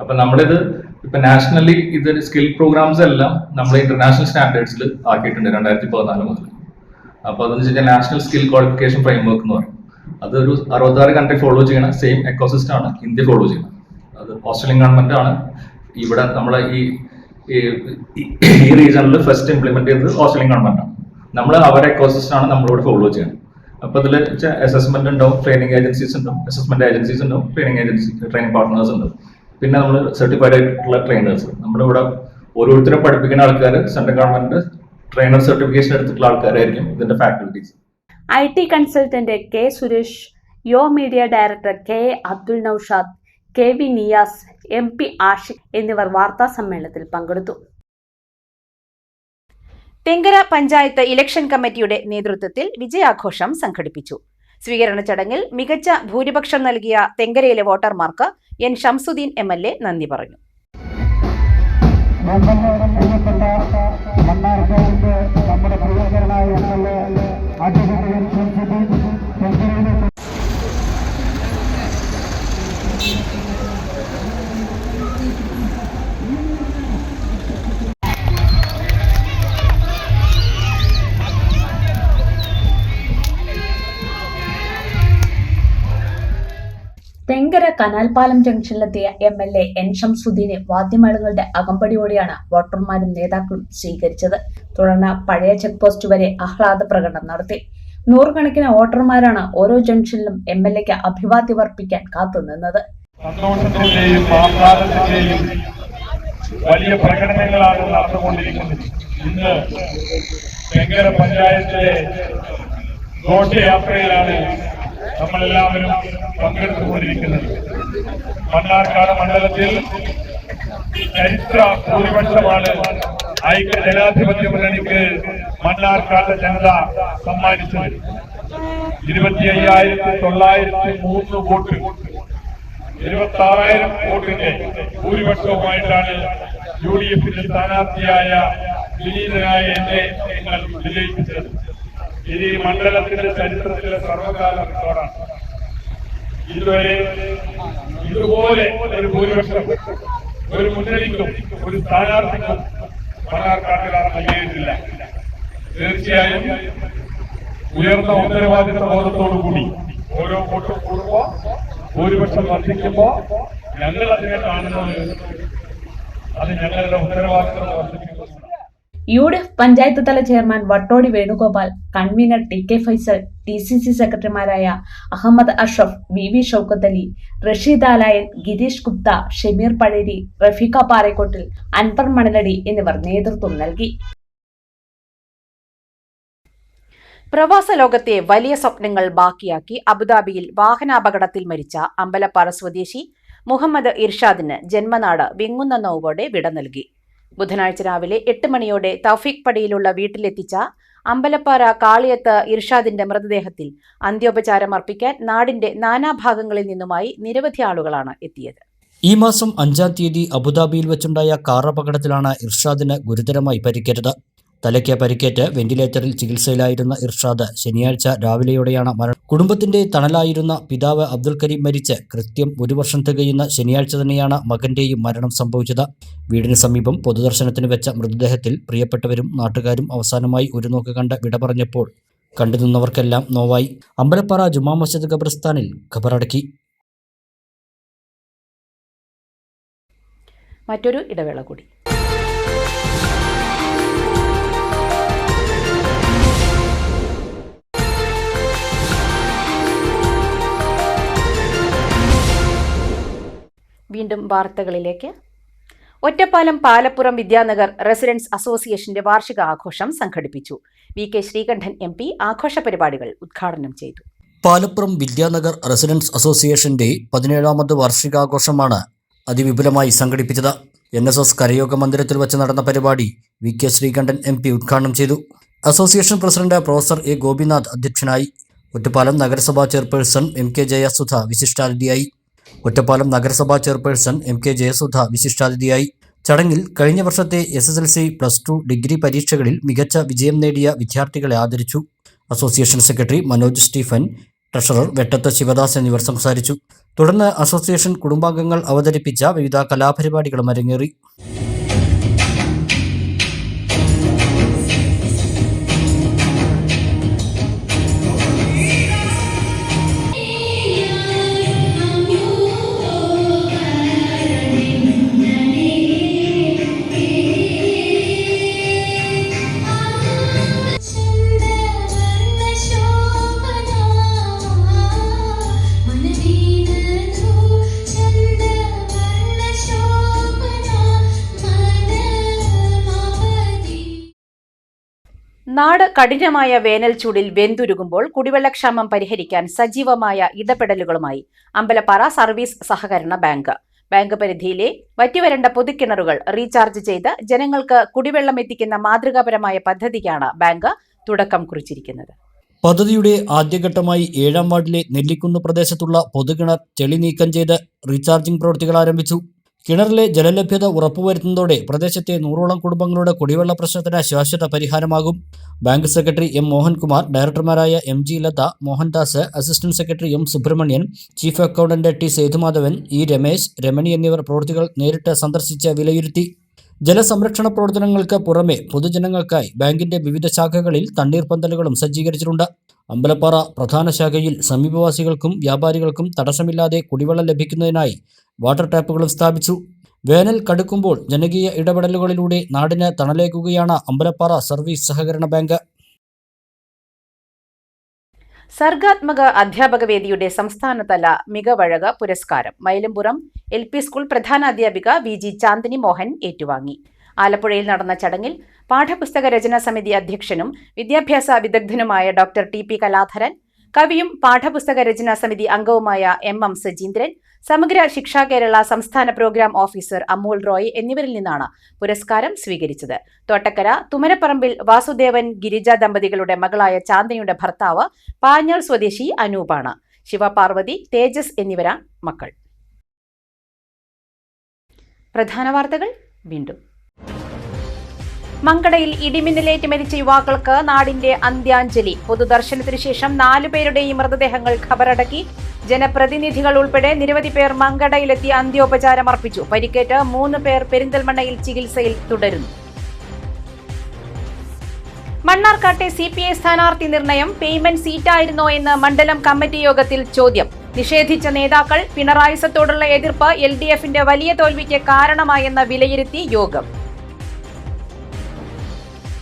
അപ്പം നമ്മളിത് ഇപ്പം നാഷണലി ഇത് സ്കിൽ പ്രോഗ്രാംസ് എല്ലാം നമ്മൾ ഇന്റർനാഷണൽ സ്റ്റാൻഡേർഡ്സിൽ ആക്കിയിട്ടുണ്ട് 2014 മുതൽ. അപ്പോൾ അതെന്ന് വെച്ച് കഴിഞ്ഞാൽ നാഷണൽ സ്കിൽ ക്വാളിഫിക്കേഷൻ ഫ്രെയിംവർക്ക് എന്ന് പറയും. അതൊരു 66 കൺട്രി ഫോളോ ചെയ്യണ സെയിം എക്കോസിസ്റ്റം ആണ് ഇന്ത്യ ഫോളോ ചെയ്യുന്നത്. അത് ഓസ്ട്രേലിയൻ ഗവൺമെന്റ് ആണ് ഇവിടെ നമ്മളെ ഈ റീജണിൽ ഫസ്റ്റ് ഇംപ്ലിമെന്റ് ചെയ്തത് ഓസ്ട്രേലിയൻ ഗവൺമെന്റ് ആണ്. നമ്മൾ അവരുടെ എക്കോസിസ്റ്റം ആണ് നമ്മളോട് ഫോളോ ചെയ്യണം. അപ്പോൾ അതിൽ അസസ്മെന്റ് ഉണ്ടാവും, ട്രെയിനിങ് ഏജൻസീസ് ഉണ്ടാവും, അസസ്മെന്റ് ഏജൻസീസ് ഉണ്ടാവും, ട്രെയിനിങ് പാർട്ട്നേഴ്സ് ഉണ്ടാവും. പിന്നെ നമ്മൾ സർട്ടിഫൈഡ് ആയിട്ടുള്ള ട്രെയിനേഴ്സ്. നമ്മളിവിടെ ഓരോരുത്തരും പഠിപ്പിക്കുന്ന ആൾക്കാർ സെൻട്രൽ ഗവൺമെന്റ് ട്രെയിനർ സർട്ടിഫിക്കേഷൻ എടുത്തിട്ടുള്ള ആൾക്കാരായിരിക്കും ഇതിന്റെ faculties. IT consultant K Suresh, yo media director K Abdul Noushad, KV Niyas, MP Ashiq എന്നിവർ വാർത്താ സമ്മേളനത്തിൽ പങ്കെടുത്തു. തെങ്കര പഞ്ചായത്ത് ഇലക്ഷൻ കമ്മിറ്റിയുടെ നേതൃത്വത്തിൽ വിജയാഘോഷം സംഘടിപ്പിച്ചു. സ്വീകരണ ചടങ്ങിൽ മികച്ച ഭൂരിപക്ഷം നൽകിയ തെങ്കരയിലെ വോട്ടർമാർക്ക് N. ഷംസുദ്ദീൻ MLA നന്ദി പറഞ്ഞു. Thenkara കനാൽപാലം ജംഗ്ഷനിലെത്തിയ MLA N. ഷംസുദ്ദീനെ വാദ്യമേളങ്ങളുടെ അകമ്പടിയോടെയാണ് വോട്ടർമാരും നേതാക്കളും സ്വീകരിച്ചത്. തുടർന്ന് പഴയ ചെക്ക് പോസ്റ്റ് വരെ ആഹ്ലാദ പ്രകടനം നടത്തി. നൂറുകണക്കിന് വോട്ടർമാരാണ് ഓരോ ജംഗ്ഷനിലും MLAക്ക് അഭിവാദ്യമർപ്പിക്കാൻ കാത്തുനിന്നത്. സന്തോഷത്തിന്റെയും ആഹ്ലാദത്തിന്റെയും വലിയ പ്രകടനങ്ങളാണ് നടന്നുകൊണ്ടിരിക്കുന്നത്. ഇന്ന് തെങ്കര പഞ്ചായത്തിലെ ഘോഷയാത്രയിലാണ് നമ്മളെല്ലാവരും പങ്കെടുത്തുകൊണ്ടിരിക്കുന്നത്. മണ്ണാർക്കാട് മണ്ഡലത്തിൽ ചരിത്ര ഭൂരിപക്ഷമാണ് ഐക്യ ജനാധിപത്യ മുന്നണിക്ക് മണ്ണാർക്കാട് ജനത സമ്മാനിച്ചത്. 25,903 വോട്ട്, 26,000 വോട്ടിന്റെ ഭൂരിപക്ഷവുമായിട്ടാണ് UDFിന്റെ സ്ഥാനാർത്ഥിയായ വിനീതനായ എന്നെ നിങ്ങൾ വിജയിപ്പിച്ചത്. ഇത് മണ്ഡലത്തിന്റെ ചരിത്രത്തിലെ സർവകാല റെക്കോർഡാണ്. ഇതുവരെ ഇതുപോലെ ഒരു ഭൂരിപക്ഷം ഒരു മുന്നണിക്കും ഒരു സ്ഥാനാർത്ഥിക്കും മണ്ണാർക്കാട്ടുകാർ നൽകിയിട്ടില്ല. തീർച്ചയായും ഉയർന്ന ഉത്തരവാദിത്ത ബോധത്തോടുകൂടി ഓരോ വോട്ടും കൂടുമ്പോ ഭൂരിപക്ഷം വർദ്ധിക്കുമ്പോ ഞങ്ങൾ അതിനെ കാണുന്നത് അത് ഞങ്ങളുടെ ഉത്തരവാദിത്തം വർദ്ധിക്കുന്നു. UDF പഞ്ചായത്ത് തല chairman Vattodi Venugopal, convener TK Faisal, TCC സെക്രട്ടറിമാരായ അഹമ്മദ് അഷ്റഫ്, VV ഷൗക്കത്ത് അലി, റഷീദ് ആലായൻ, ഗിരീഷ് ഗുപ്ത, ഷമീർ പഴേരി, റഫീഖ പാറേക്കോട്ടിൽ, അൻവർ മണലടി എന്നിവർ നേതൃത്വം നൽകി. പ്രവാസ ലോകത്തെ വലിയ സ്വപ്നങ്ങൾ ബാക്കിയാക്കി അബുദാബിയിൽ വാഹനാപകടത്തിൽ മരിച്ച അമ്പലപ്പാറ സ്വദേശി മുഹമ്മദ് ഇർഷാദിന് ജന്മനാട് വിങ്ങുന്ന നോവോടെ വിട നൽകി. ബുധനാഴ്ച രാവിലെ 8 മണിയോടെ തൗഫീഖ് പടിയിലുള്ള വീട്ടിലെത്തിച്ച അമ്പലപ്പാറ കാളിയത്ത് ഇർഷാദിന്റെ മൃതദേഹത്തിൽ അന്ത്യോപചാരം അർപ്പിക്കാൻ നാടിന്റെ നാനാഭാഗങ്ങളിൽ നിന്നുമായി നിരവധി ആളുകളാണ് എത്തിയത്. ഈ മാസം 5-ാം തീയതി അബുദാബിയിൽ വെച്ചുണ്ടായ കാർ അപകടത്തിലാണ് ഇർഷാദിന് ഗുരുതരമായി പരിക്കേറ്റത്. തലയ്ക്ക് പരിക്കേറ്റ് വെന്റിലേറ്ററിൽ ചികിത്സയിലായിരുന്ന ഇർഷാദ് ശനിയാഴ്ച രാവിലെയോടെയാണ് മരണം. കുടുംബത്തിന്റെ തണലായിരുന്ന പിതാവ് അബ്ദുൽ കരീം മരിച്ച് കൃത്യം 1 വർഷം തികയുന്ന ശനിയാഴ്ച തന്നെയാണ് മകന്റെയും മരണം സംഭവിച്ചത്. വീടിന് സമീപം പൊതുദർശനത്തിന് വെച്ച മൃതദേഹത്തിൽ പ്രിയപ്പെട്ടവരും നാട്ടുകാരും അവസാനമായി ഒരു നോക്ക് കണ്ട് വിട പറഞ്ഞപ്പോൾ കണ്ടുനിന്നവർക്കെല്ലാം നോവായി. അമ്പലപ്പാറ ജുമാ മസ്ജിദ് ഖബർസ്ഥാനിൽ ഖബറടക്കി. മറ്റൊരു ഇടവേള കൂടി. വീണ്ടും വാർത്തകളിലേക്ക്. ഒറ്റപ്പാലം പാലപ്പുറം വിദ്യാനഗർ റെസിഡൻസ് അസോസിയേഷന്റെ വാർഷിക ആഘോഷം സംഘടിപ്പിച്ചു. VK ശ്രീകണ്ഠൻ MP ആഘോഷ പരിപാടികൾ ഉദ്ഘാടനം ചെയ്തു. പാലപ്പുറം വിദ്യാനഗർ റെസിഡൻസ് അസോസിയേഷന്റെ 17ാമത് വാർഷികാഘോഷമാണ് അതിവിപുലമായി സംഘടിപ്പിച്ചത്. NSS കരയോഗ മന്ദിരത്തിൽ വെച്ച് നടന്ന പരിപാടി VK ശ്രീകണ്ഠൻ MP ഉദ്ഘാടനം ചെയ്തു. Association president professor A. Gopinath അധ്യക്ഷനായി. ഒറ്റപ്പാലം നഗരസഭാ ചെയർപേഴ്സൺ MK ജയസുധ വിശിഷ്ടാതിഥിയായി. ചടങ്ങിൽ കഴിഞ്ഞ വർഷത്തെ SSLC, +2, ഡിഗ്രി പരീക്ഷകളിൽ മികച്ച വിജയം നേടിയ വിദ്യാർത്ഥികളെ ആദരിച്ചു. Association secretary Manoj Stephen, treasurer Vettath Sivadas എന്നിവർ സംസാരിച്ചു. തുടർന്ന് അസോസിയേഷൻ കുടുംബാംഗങ്ങൾ അവതരിപ്പിച്ച വിവിധ കലാപരിപാടികളും അരങ്ങേറി. നാട് കഠിനമായ വേനൽ ചൂടിൽ വെന്തുരുകുമ്പോൾ കുടിവെള്ളക്ഷാമം പരിഹരിക്കാൻ സജീവമായ ഇടപെടലുകളുമായി അമ്പലപ്പാറ സർവീസ് സഹകരണ ബാങ്ക്. ബാങ്ക് പരിധിയിലെ വറ്റിവരണ്ട പൊതുക്കിണറുകൾ റീചാർജ് ചെയ്ത് ജനങ്ങൾക്ക് കുടിവെള്ളം എത്തിക്കുന്ന മാതൃകാപരമായ പദ്ധതിക്കാണ് ബാങ്ക് തുടക്കം കുറിച്ചിരിക്കുന്നത്. പദ്ധതിയുടെ ആദ്യഘട്ടമായി 7-ാം വാർഡിലെ നെല്ലിക്കുന്ന് പ്രദേശത്തുള്ള പൊതുകിണർ ചെളി നീക്കം ചെയ്ത് റീചാർജിംഗ് പ്രവൃത്തികൾ ആരംഭിച്ചു. കിണറിലെ ജലലഭ്യത ഉറപ്പുവരുത്തുന്നതോടെ പ്രദേശത്തെ 100ഓളം കുടുംബങ്ങളുടെ കുടിവെള്ള പ്രശ്നത്തിന് ശാശ്വത പരിഹാരമാകും. ബാങ്ക് സെക്രട്ടറി എം മോഹൻകുമാർ, ഡയറക്ടർമാരായ M G Latha, Mohandas, assistant secretary M Subrahmanyan, chief accountant T Sethumadhavan, E Ramesh, Ramani എന്നിവർ പ്രവൃത്തികൾ നേരിട്ട് സന്ദർശിച്ച് വിലയിരുത്തി. ജലസംരക്ഷണ പ്രവർത്തനങ്ങൾക്ക് പുറമെ പൊതുജനങ്ങൾക്കായി ബാങ്കിന്റെ വിവിധ ശാഖകളിൽ തണ്ണീർപ്പന്തലുകളും സജ്ജീകരിച്ചിട്ടുണ്ട്. അമ്പലപ്പാറ പ്രധാന ശാഖയിൽ സമീപവാസികൾക്കും വ്യാപാരികൾക്കും തടസ്സമില്ലാതെ കുടിവെള്ളം ലഭിക്കുന്നതിനായി വാട്ടർ ടാപ്പുകളും സ്ഥാപിച്ചു. വേനൽ കടുക്കുമ്പോൾ ജനകീയ ഇടപെടലുകളിലൂടെ നാടിന് തണലേകുകയാണ് അമ്പലപ്പാറ സർവീസ് സഹകരണ ബാങ്ക്. സർഗാത്മക അധ്യാപക വേദിയുടെ സംസ്ഥാനതല മികവഴക പുരസ്കാരം മൈലമ്പുറം LP സ്കൂൾ പ്രധാനാധ്യാപിക VG ചാന്ദിനി മോഹൻ ഏറ്റുവാങ്ങി. ആലപ്പുഴയിൽ നടന്ന ചടങ്ങിൽ പാഠപുസ്തക രചനാ സമിതി അധ്യക്ഷനും വിദ്യാഭ്യാസ വിദഗ്ധനുമായ ഡോക്ടർ TP കലാധരൻ, കവിയും പാഠപുസ്തക രചനാ സമിതി അംഗവുമായ MM സജീന്ദ്രൻ, സമഗ്ര ശിക്ഷാ കേരള സംസ്ഥാന പ്രോഗ്രാം ഓഫീസർ അമോൾ റോയ് എന്നിവരിൽ നിന്നാണ് പുരസ്കാരം സ്വീകരിച്ചത്. തോട്ടക്കര തുമരപ്പറമ്പിൽ വാസുദേവൻ ഗിരിജ ദമ്പതികളുടെ മകളായ ചാന്ദിനിയുടെ ഭർത്താവ് പാഞ്ഞാൾ സ്വദേശി അനൂപാണ്. ശിവപാർവതി, തേജസ് എന്നിവരാണ് മക്കൾ. പ്രധാന വാർത്തകൾ വീണ്ടും. മങ്കടയിൽ ഇടിമിന്നലേറ്റ് മരിച്ച യുവാക്കൾക്ക് നാടിന്റെ അന്ത്യാഞ്ജലി. പൊതുദർശനത്തിനു ശേഷം 4 പേരുടെയും മൃതദേഹങ്ങൾ ഖബറടക്കി. ജനപ്രതിനിധികൾ ഉൾപ്പെടെ നിരവധി പേർ മങ്കടയിലെത്തി അന്ത്യോപചാരം അർപ്പിച്ചു. പരിക്കേറ്റ് 3 പേർ പെരിന്തൽമണ്ണയിൽ ചികിത്സയിൽ തുടരുന്നു. മണ്ണാർക്കാട്ടെ CPI സ്ഥാനാർത്ഥി നിർണയം പേയ്മെന്റ് സീറ്റായിരുന്നോ എന്ന് മണ്ഡലം കമ്മിറ്റി യോഗത്തിൽ ചോദ്യം. നിഷേധിച്ച നേതാക്കൾ പിണറായിസത്തോടുള്ള എതിർപ്പ് LDFന്റെ വലിയ തോൽവിക്ക് കാരണമായെന്ന് വിലയിരുത്തി യോഗം.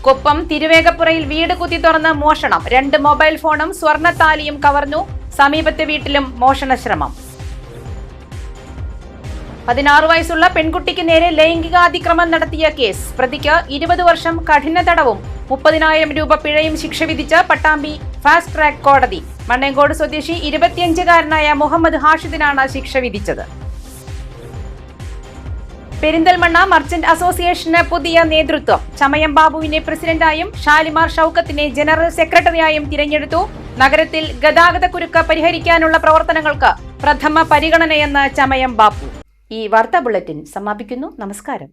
കൊപ്പം തിരുവേഗപ്പുറയിൽ വീട് കുത്തി തുറന്ന് മോഷണം. 2 മൊബൈൽ ഫോണും സ്വർണ്ണത്താലിയും കവർന്നു. സമീപത്തെ വീട്ടിലും മോഷണശ്രമം. 16 വയസ്സുള്ള പെൺകുട്ടിക്ക് നേരെ ലൈംഗികാതിക്രമം നടത്തിയ കേസ്. പ്രതിക്ക് 20 വർഷം കഠിന തടവും 30,000 രൂപ പിഴയും ശിക്ഷ വിധിച്ച് പട്ടാമ്പി ഫാസ്റ്റ് ട്രാക്ക് കോടതി. മണ്ണേങ്കോട് സ്വദേശി 25-കാരനായ മുഹമ്മദ് ഹാഷിദിനാണ് ശിക്ഷ വിധിച്ചത്. പെരിന്തൽമണ്ണ മർച്ചന്റ് അസോസിയേഷന് പുതിയ നേതൃത്വം. ചമയം ബാബുവിനെ പ്രസിഡന്റായും ഷാലിമാർ ഷൌക്കത്തിനെ ജനറൽ സെക്രട്ടറിയായും തിരഞ്ഞെടുത്തു. നഗരത്തിൽ ഗതാഗതക്കുരുക്ക് പരിഹരിക്കാനുള്ള പ്രവർത്തനങ്ങൾക്ക് പ്രഥമ പരിഗണനയെന്ന് ചമയം ബാബു. ഈ വാർത്താ ബുള്ളറ്റിൻ സമാപിക്കുന്നു. നമസ്കാരം.